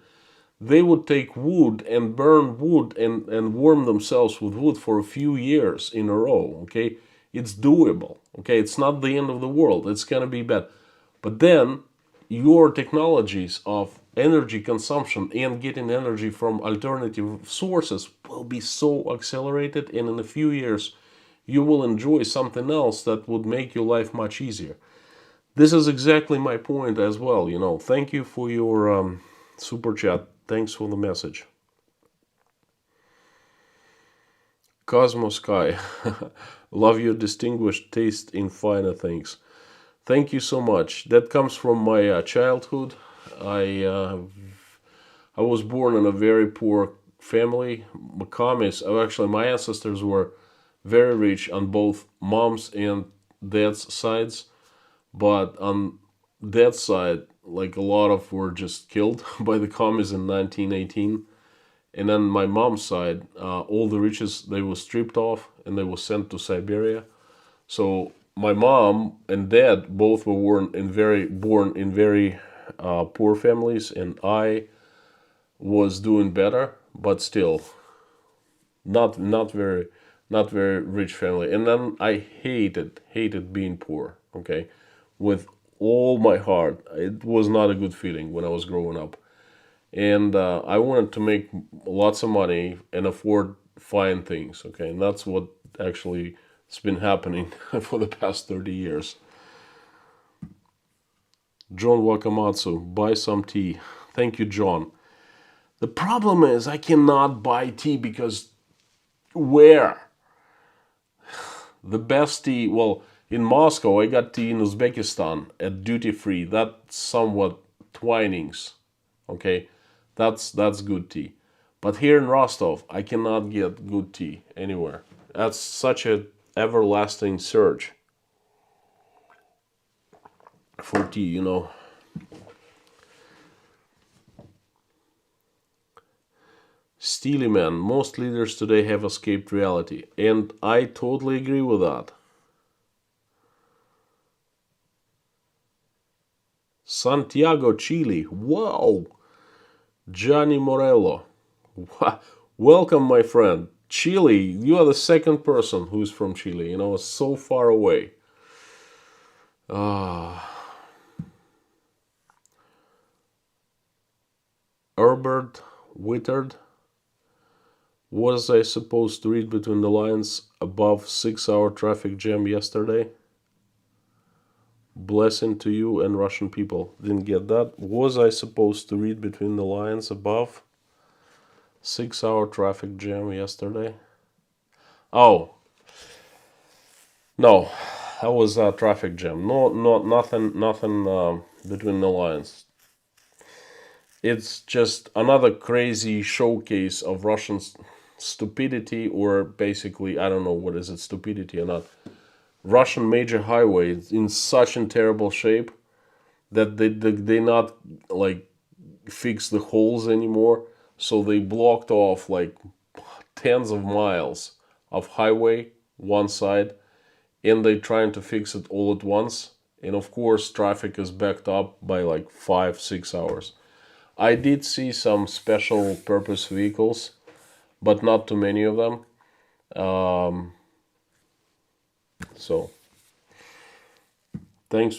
They would take wood and burn wood and warm themselves with wood for a few years in a row, okay? It's doable, okay? It's not the end of the world. It's going to be bad. But then your technologies of energy consumption and getting energy from alternative sources will be so accelerated, and in a few years you will enjoy something else that would make your life much easier. This is exactly my point as well, Thank you for your super chat. Thanks for the message. Cosmo Sky, love your distinguished taste in finer things. Thank you so much. That comes from my childhood. I was born in a very poor family. My ancestors were very rich on both mom's and dad's sides, but on dad's side, like a lot of were just killed by the commies in 1918. And then my mom's side, all the riches, they were stripped off and they were sent to Siberia. So my mom and dad both were born in very poor families, and I was doing better, but still not very rich family. And then I hated being poor, okay, with all my heart. It was not a good feeling when I was growing up. and I wanted to make lots of money and afford fine things. Okay, and that's what actually has been happening for the past 30 years. John Wakamatsu, buy some tea. Thank you, John. The problem is I cannot buy tea because where? The best tea, well, in Moscow, I got tea in Uzbekistan at duty free. That's somewhat Twinings. Okay, that's good tea. But here in Rostov, I cannot get good tea anywhere. That's such a everlasting search for tea, you know. Steely man, most leaders today have escaped reality, and I totally agree with that. Santiago, Chile. Wow. Gianni Morello. Welcome, my friend. Chile, you are the second person who's from Chile, you know, so far away. Herbert Wittard. Was I supposed to read between the lines above 6-hour traffic jam yesterday? Blessing to you and Russian people. Didn't get that. Was I supposed to read between the lines above 6-hour traffic jam yesterday? Oh, no, that was a traffic jam. No, nothing between the lines. It's just another crazy showcase of Russian stupidity, or basically, I don't know what is it, stupidity or not. Russian major highway is in such a terrible shape that they not like fix the holes anymore, so they blocked off like tens of miles of highway one side, and they trying to fix it all at once, and of course traffic is backed up by like 5-6 hours. I did see some special purpose vehicles, but not too many of them. So thanks.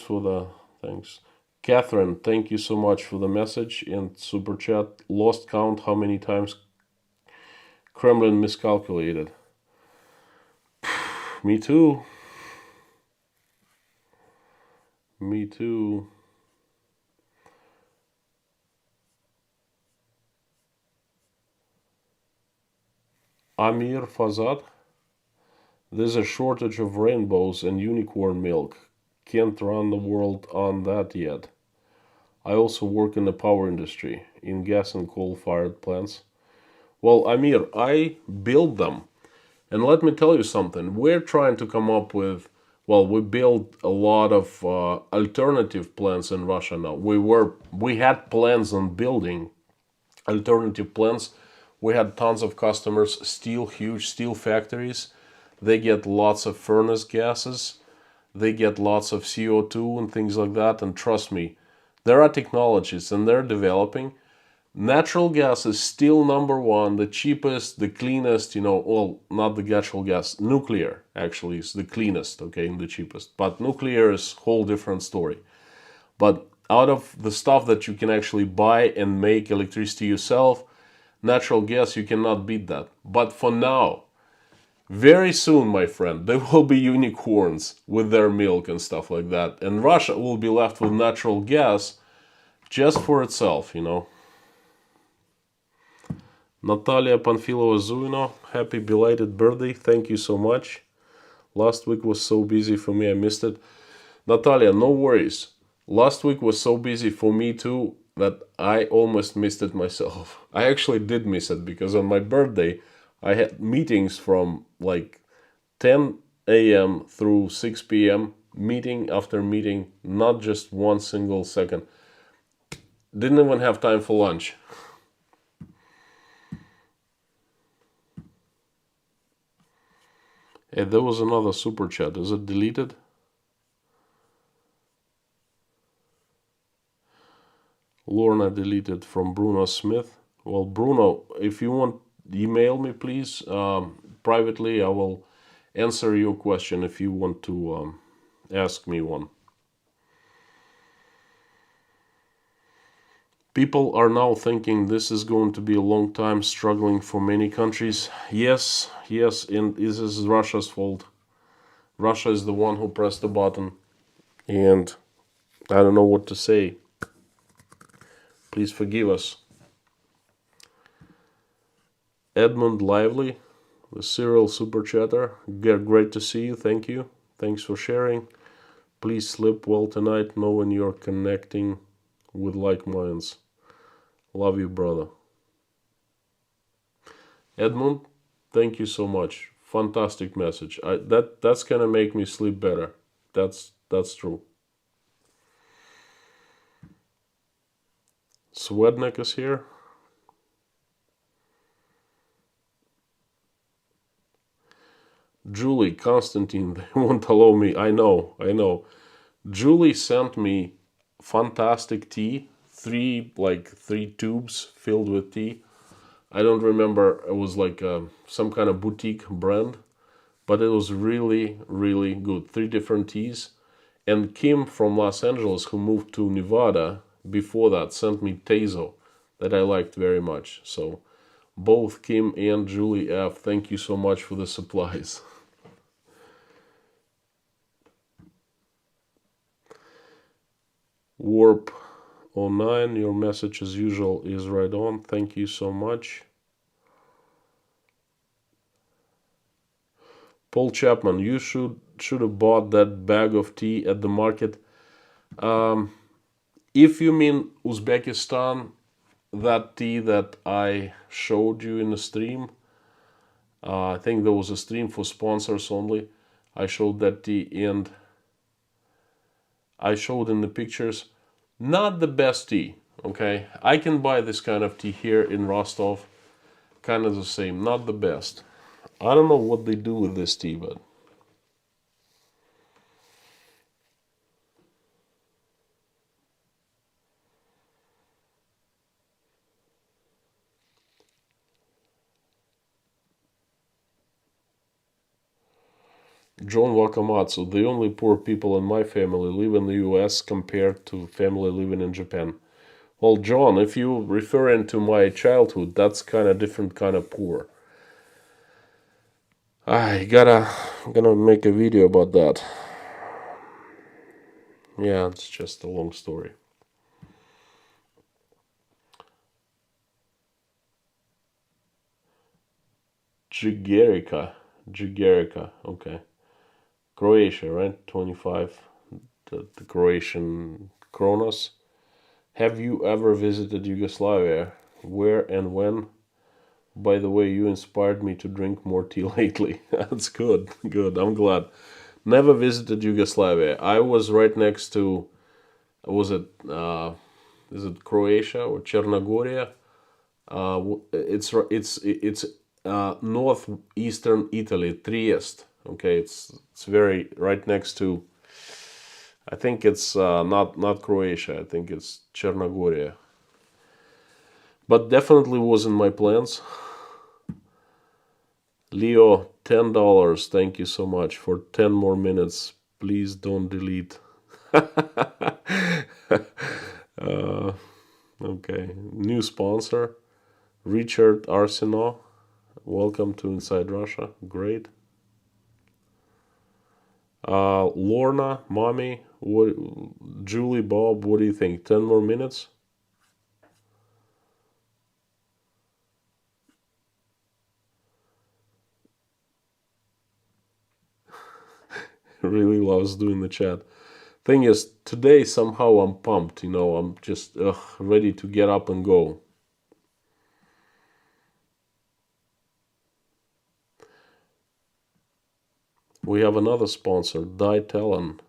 Catherine, thank you so much for the message and super chat. Lost count how many times Kremlin miscalculated. Me too. Me too. Amir Fazad. There's a shortage of rainbows and unicorn milk. Can't run the world on that yet. I also work in the power industry, in gas and coal-fired plants. Well, Amir, I build them. And let me tell you something. We're trying to come up with, well, we built a lot of alternative plants in Russia now. We had plans on building alternative plants. We had tons of customers, huge steel factories. They get lots of furnace gases. They get lots of CO2 and things like that. And trust me, there are technologies and they're developing. Natural gas is still number one, the cheapest, the cleanest, you know, well, not the natural gas, nuclear actually is the cleanest, okay, and the cheapest. But nuclear is a whole different story. But out of the stuff that you can actually buy and make electricity yourself, natural gas, you cannot beat that. But for now, very soon, my friend, there will be unicorns with their milk and stuff like that. And Russia will be left with natural gas just for itself, you know. Natalia Panfilova-Zuino, happy belated birthday. Thank you so much. Last week was so busy for me, I missed it. Natalia, no worries. Last week was so busy for me too that I almost missed it myself. I actually did miss it because on my birthday, I had meetings from like 10 a.m. through 6 p.m. Meeting after meeting, not just one single second. Didn't even have time for lunch. Hey, there was another super chat. Is it deleted? Lorna deleted from Bruno Smith. Well, Bruno, if you want, email me, please. Privately, I will answer your question if you want to ask me one. People are now thinking this is going to be a long time struggling for many countries. Yes, and this is Russia's fault. Russia is the one who pressed the button. And I don't know what to say. Please forgive us. Edmund Lively, the serial super chatter. Great to see you. Thank you. Thanks for sharing. Please sleep well tonight, knowing you're connecting with like minds. Love you, brother. Edmund, thank you so much. Fantastic message. That's gonna make me sleep better. That's true. Swednik is here. Julie, Constantine, they won't allow me. I know. Julie sent me fantastic tea. Three tubes filled with tea. I don't remember. It was like some kind of boutique brand, but it was really, really good. 3 different teas. And Kim from Los Angeles, who moved to Nevada before that, sent me Tezo that I liked very much. So both Kim and Julie F, thank you so much for the supplies. Warp09, your message as usual is right on. Thank you so much. Paul Chapman, you should have bought that bag of tea at the market. If you mean Uzbekistan, that tea that I showed you in the stream, I think there was a stream for sponsors only. I showed that tea and I showed in the pictures. Not the best tea, okay? I can buy this kind of tea here in Rostov. Kind of the same, not the best. I don't know what they do with this tea, but... John Wakamatsu, the only poor people in my family live in the US compared to family living in Japan. Well, John, if you referring to my childhood, that's kind of different kind of poor. Gonna make a video about that. Yeah, it's just a long story. Jigerica, okay. Croatia, right? 25, the Croatian kronos. Have you ever visited Yugoslavia? Where and when? By the way, you inspired me to drink more tea lately. That's good. I'm glad. Never visited Yugoslavia. I was right next to, was it, is it Croatia or Chernogoria? It's northeastern Italy, Trieste. Okay, it's very right next to. I think it's not Croatia. I think it's Chernogoria. But definitely was in my plans. Leo, $10. Thank you so much for 10 more minutes. Please don't delete. Okay, new sponsor, Richard Arsenault. Welcome to Inside Russia. Great. Lorna, Mommy, Julie, Bob, what do you think? 10 more minutes? Really loves doing the chat. Thing is, today somehow I'm pumped, I'm just ready to get up and go. We have another sponsor, Talon.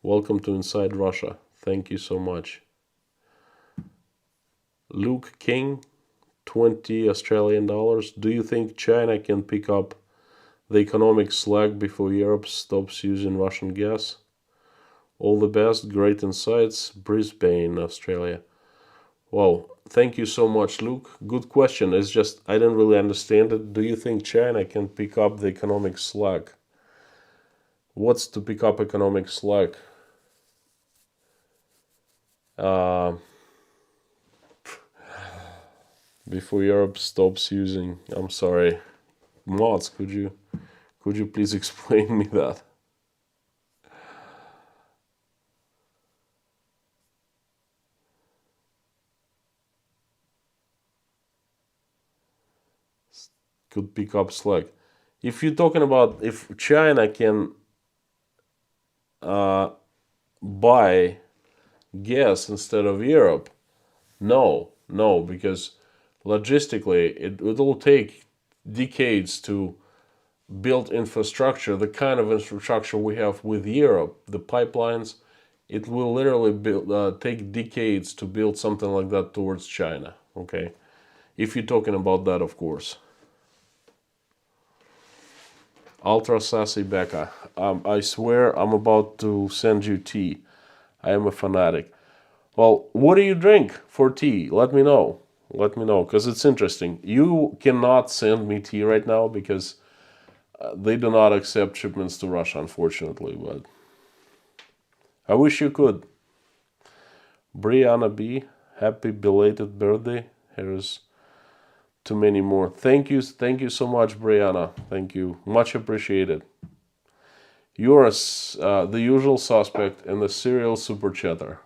Welcome to Inside Russia. Thank you so much. Luke King, 20 Australian dollars. Do you think China can pick up the economic slack before Europe stops using Russian gas? All the best, great insights. Brisbane, Australia. Wow, thank you so much, Luke. Good question. It's just, I didn't really understand it. Do you think China can pick up the economic slack? What's to pick up economic slack? before Europe stops using. I'm sorry, mods. Could you please explain me that? Could pick up slack. If you're talking about if China can uh, buy gas instead of Europe, no, because logistically it will take decades to build infrastructure, the kind of infrastructure we have with Europe, the pipelines. It will literally take decades to build something like that towards China. Okay, if you're talking about that, of course. Ultra sassy Becca. I swear I'm about to send you tea. I am a fanatic. Well, what do you drink for tea? Let me know. Let me know, because it's interesting. You cannot send me tea right now because they do not accept shipments to Russia, unfortunately. But I wish you could. Brianna B, happy belated birthday. Here's too many more. Thank you so much, Brianna. Thank you, much appreciated. You are the usual suspect and the serial super chatter.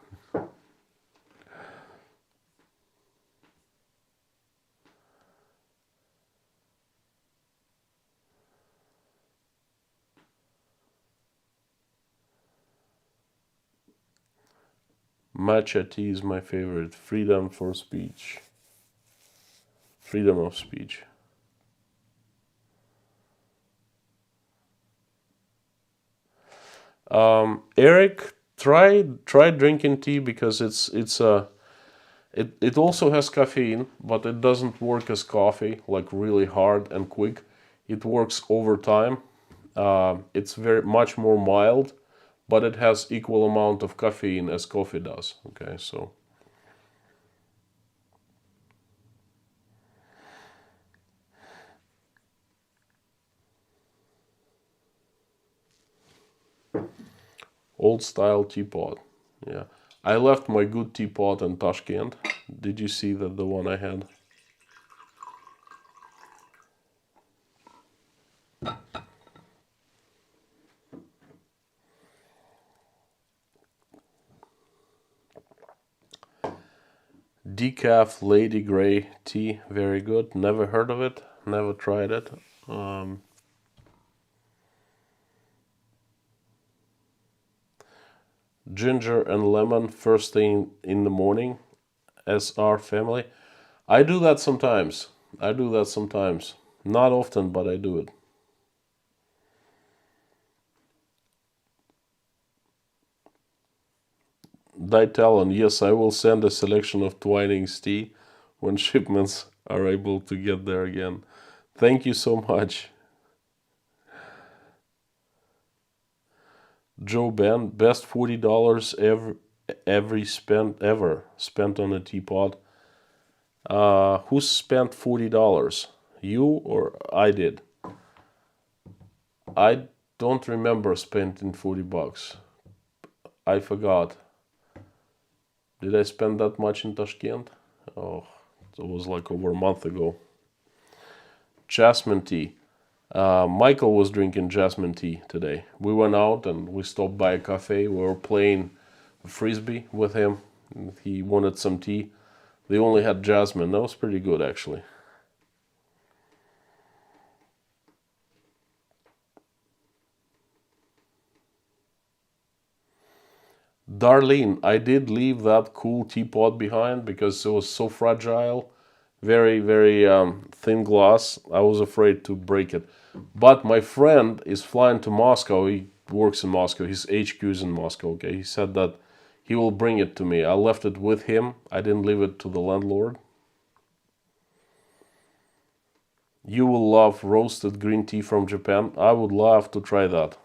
Matcha tea is my favorite. Freedom for speech. Freedom of speech. Eric, try drinking tea because it also has caffeine, but it doesn't work as coffee, like really hard and quick. It works over time. It's very much more mild, but it has equal amount of caffeine as coffee does. Okay, so old style teapot. Yeah, I left my good teapot in Tashkent. Did you see that the one I had? Decaf Lady Grey tea, very good. Never heard of it, never tried it. Ginger and lemon first thing in the morning, as our family. I do that sometimes. I do that sometimes. Not often, but I do it. Ditalon, yes, I will send a selection of Twinings tea when shipments are able to get there again. Thank you so much. Joe Ben, best $40 ever spent on a teapot. Who spent $40? You or I did? I don't remember spending $40. I forgot. Did I spend that much in Tashkent? Oh, it was like over a month ago. Jasmine tea. Michael was drinking jasmine tea today. We went out and we stopped by a cafe. We were playing frisbee with him. He wanted some tea. They only had jasmine. That was pretty good, actually. Darlene, I did leave that cool teapot behind because it was so fragile. Very, very thin glass. I was afraid to break it. But my friend is flying to Moscow. He works in Moscow. His HQ is in Moscow. Okay, he said that he will bring it to me. I left it with him. I didn't leave it to the landlord. You will love roasted green tea from Japan. I would love to try that.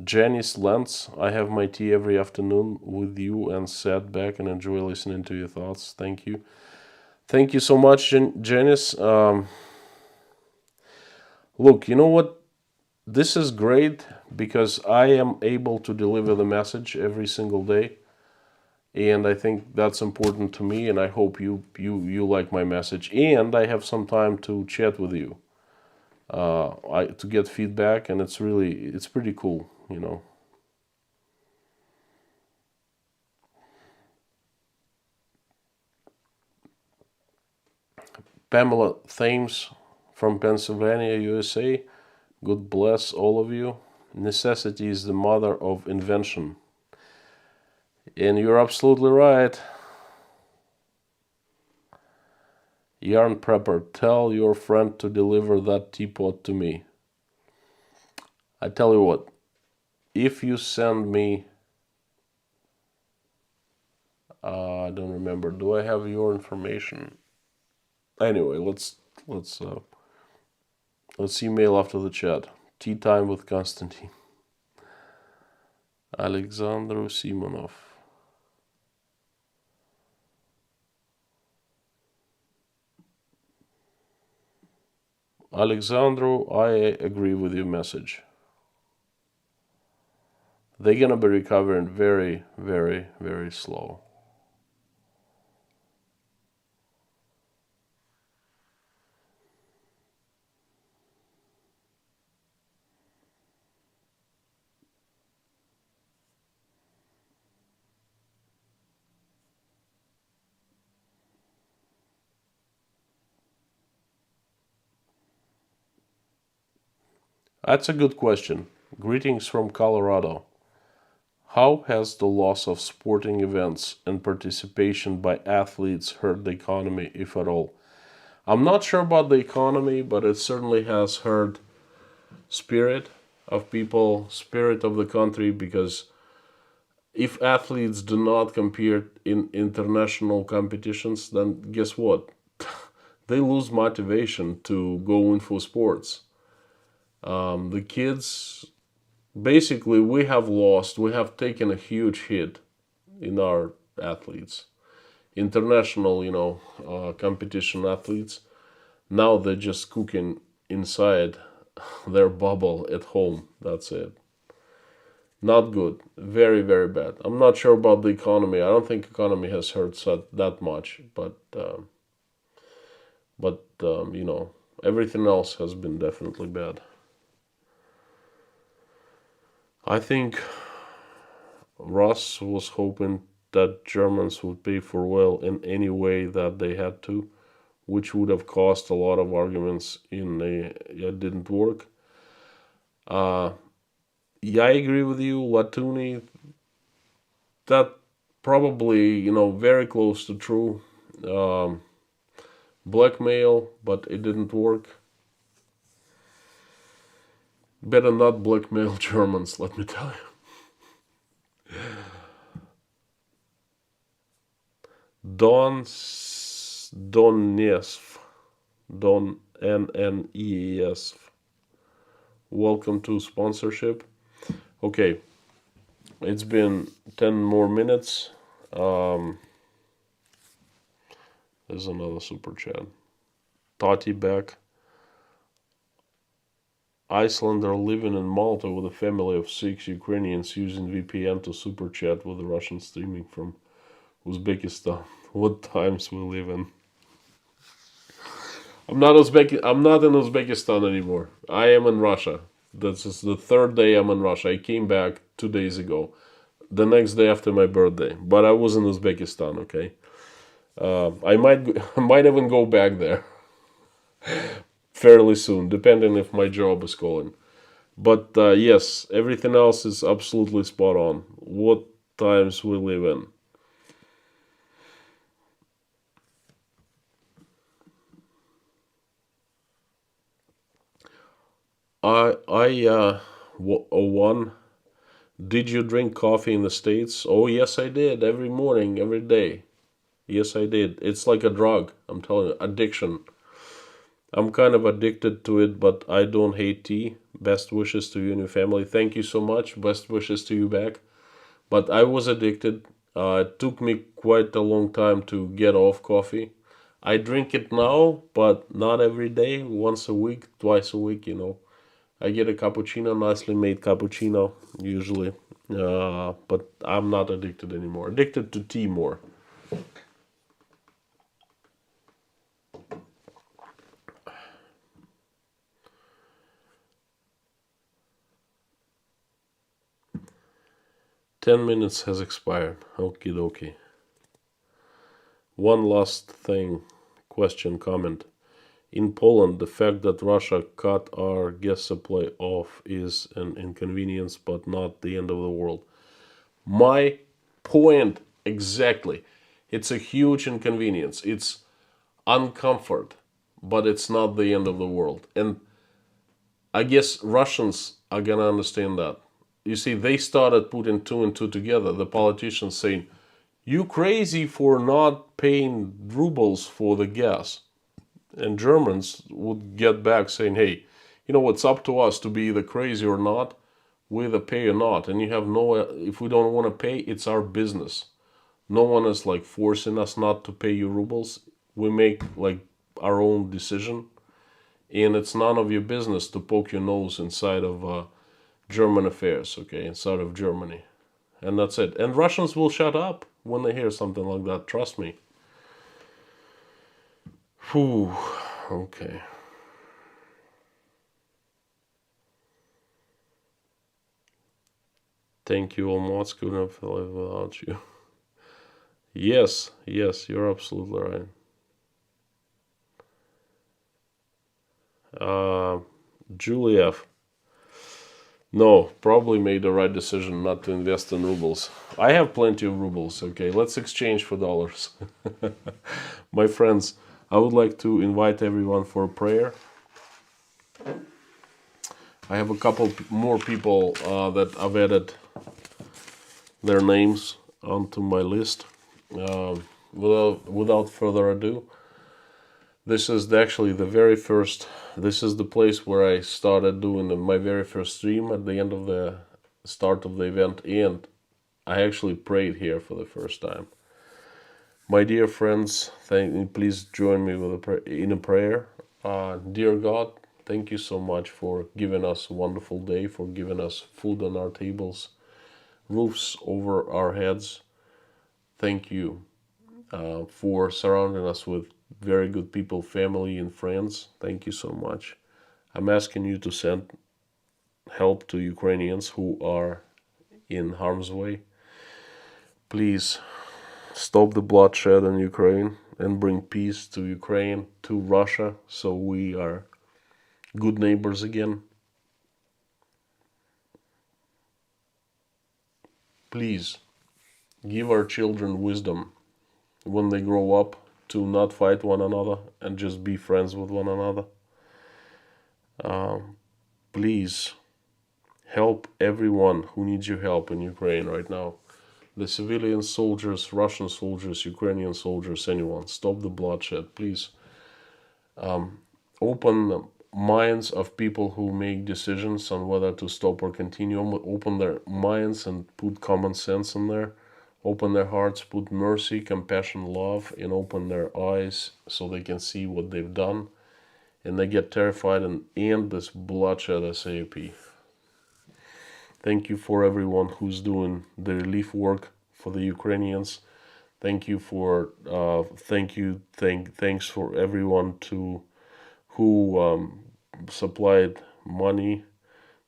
Janice Lentz, I have my tea every afternoon with you and sat back and enjoy listening to your thoughts. Thank you. Thank you so much, Janice. Look, you know what? This is great because I am able to deliver the message every single day. And I think that's important to me, and I hope you like my message. And I have some time to chat with you, to get feedback, and it's pretty cool, you know. Pamela Thames from Pennsylvania, USA. God bless all of you. Necessity is the mother of invention. And you're absolutely right. Yarn Prepper, tell your friend to deliver that teapot to me. I tell you what, if you send me, I don't remember, do I have your information? Anyway, let's email after the chat. Tea time with Konstantin. Alexandru Simonov. Alexandru, I agree with your message. They're gonna be recovering very, very, very slow. That's a good question. Greetings from Colorado. How has the loss of sporting events and participation by athletes hurt the economy, if at all? I'm not sure about the economy, but it certainly has hurt spirit of people, spirit of the country, because if athletes do not compete in international competitions, then guess what? They lose motivation to go in for sports. The kids, basically, we have taken a huge hit in our athletes. International, competition athletes. Now they're just cooking inside their bubble at home. That's it. Not good. Very, very bad. I'm not sure about the economy. I don't think economy has hurt that much, but everything else has been definitely bad. I think Ross was hoping that Germans would pay for oil in any way that they had to, which would have caused a lot of arguments it didn't work. Yeah, I agree with you, Latuni. That probably, very close to true. Um, Blackmail, but it didn't work. Better not blackmail Germans, let me tell you. Donnesv. Don Nnes. Welcome to sponsorship. Okay, it's been 10 more minutes. There's another super chat. Tati back. Icelander living in Malta with a family of 6 Ukrainians using VPN to super chat with the Russian streaming from Uzbekistan. What times we live in. I'm not in Uzbekistan anymore. I am in Russia. This is the third day I'm in Russia. I came back 2 days ago, the next day after my birthday. But I was in Uzbekistan. Okay, I might even go back there fairly soon, depending if my job is calling. But yes, everything else is absolutely spot on. What times we live in. One. Did you drink coffee in the States? Oh, yes, I did. Every morning, every day. Yes, I did. It's like a drug. I'm telling you, addiction. I'm kind of addicted to it, but I don't hate tea. Best wishes to you and your family. Thank you so much. Best wishes to you back. But I was addicted. It took me quite a long time to get off coffee. I drink it now, but not every day. Once a week, twice a week, I get a cappuccino, nicely made cappuccino, usually. But I'm not addicted anymore. Addicted to tea more. Ten minutes has expired. Okie dokie. One last thing, question, comment. In Poland, the fact that Russia cut our gas supply off is an inconvenience, but not the end of the world. My point exactly. It's a huge inconvenience. It's uncomfort, but it's not the end of the world. And I guess Russians are gonna understand that. You see, they started putting two and two together. The politicians saying, "You crazy for not paying rubles for the gas," and Germans would get back saying, "Hey, you know what's up to us to be either crazy or not, we either pay or not, and you have no. If we don't want to pay, it's our business. No one is like forcing us not to pay you rubles. We make like our own decision, and it's none of your business to poke your nose inside of German affairs, okay, inside of Germany, and that's it. And Russians will shut up when they hear something like that. Trust me." Whew. Okay. Thank you, Almost. Couldn't have lived without you. Yes, yes, you're absolutely right. Juliet, no, probably made the right decision not to invest in rubles. I have plenty of rubles, okay? Let's exchange for dollars. My friends, I would like to invite everyone for a prayer. I have a couple more people that I've added their names onto my list. Without further ado, this is actually the very first. This is the place where I started doing my very first stream at the end of the start of the event, and I actually prayed here for the first time. My dear friends, please join me in a prayer. Dear God, thank you so much for giving us a wonderful day, for giving us food on our tables, roofs over our heads. Thank you for surrounding us with very good people, family, and friends. Thank you so much. I'm asking you to send help to Ukrainians who are in harm's way. Please stop the bloodshed in Ukraine and bring peace to Ukraine, to Russia, so we are good neighbors again. Please give our children wisdom when they grow up to not fight one another and just be friends with one another. Please help everyone who needs your help in Ukraine right now. The civilian soldiers, Russian soldiers, Ukrainian soldiers, anyone. Stop the bloodshed, please. Open the minds of people who make decisions on whether to stop or continue. Open their minds and put common sense in there. Open their hearts, put mercy, compassion, love, and open their eyes so they can see what they've done. And they get terrified and end this bloodshed ASAP. Thank you for everyone who's doing the relief work for the Ukrainians. Thank you for thanks for everyone who supplied money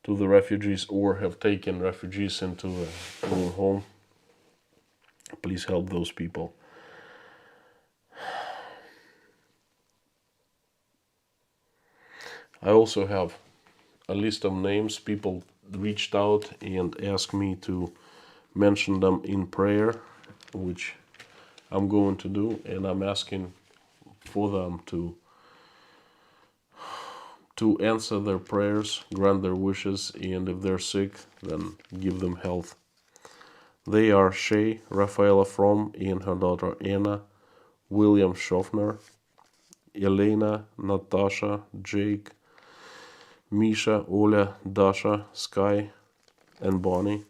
to the refugees or have taken refugees into their own home. Please help those people. I also have a list of names. People reached out and asked me to mention them in prayer, which I'm going to do, and I'm asking for them to answer their prayers, grant their wishes, and if they're sick, then give them health. They are Shay, Rafaela From, and her daughter Anna, William Schaffner, Elena, Natasha, Jake, Misha, Oля, Dasha, Sky, and Bonnie,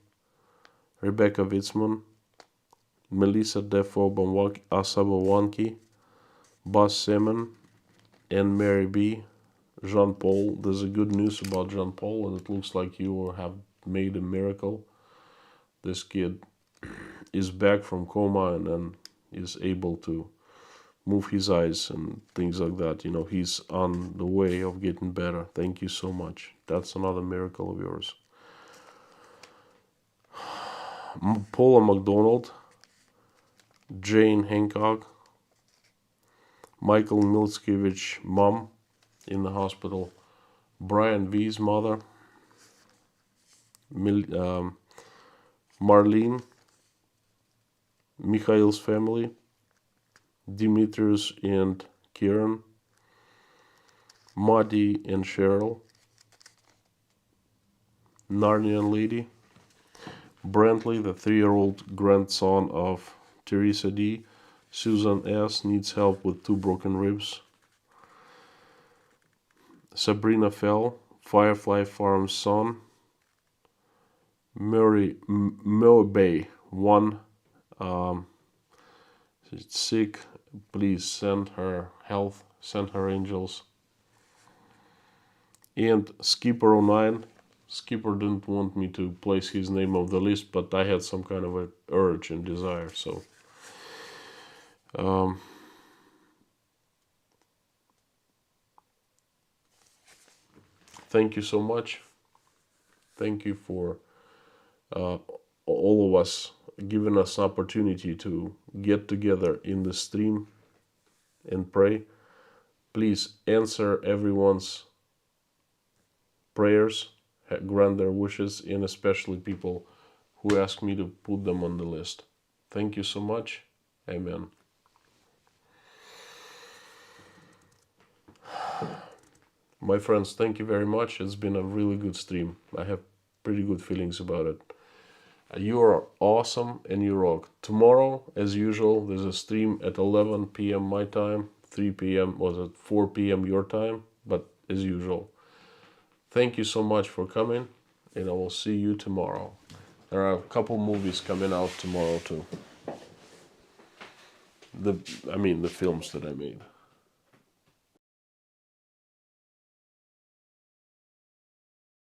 Rebecca Witzman, Melissa Defo Asabawanki, Buzz Simon, and Mary B. Jean Paul. There's a good news about Jean Paul, and it looks like you have made a miracle. this kid is back from coma and then is able to move his eyes and things like that. You know, he's on the way of getting better. Thank you so much. That's another miracle of yours. Paula McDonald, Jane Hancock, Michael Milskevich, mom in the hospital, Brian V's mother, Marlene, Mikhail's family, Dimitrius and Kieran, Madi and Cheryl, Narnian lady, Brantley, the 3-year-old grandson of Teresa D. Susan S. needs help with 2 broken ribs. Sabrina Fell, Firefly Farm's son. Moebay, 1, sick. Please send her health, send her angels. And Skipper09. Skipper didn't want me to place his name on the list, but I had some kind of an urge and desire, so thank you so much. Thank you for all of us giving us opportunity to get together in the stream and pray. Please answer everyone's prayers, grant their wishes, and especially people who ask me to put them on the list. Thank you so much. Amen. My friends, thank you very much. It's been a really good stream. I have pretty good feelings about it. You are awesome and you rock. Tomorrow, as usual, there's a stream at 11 p.m. my time, 3 p.m. was it 4 p.m. your time, but as usual. Thank you so much for coming, and I will see you tomorrow. There are a couple movies coming out tomorrow too. The films that I made.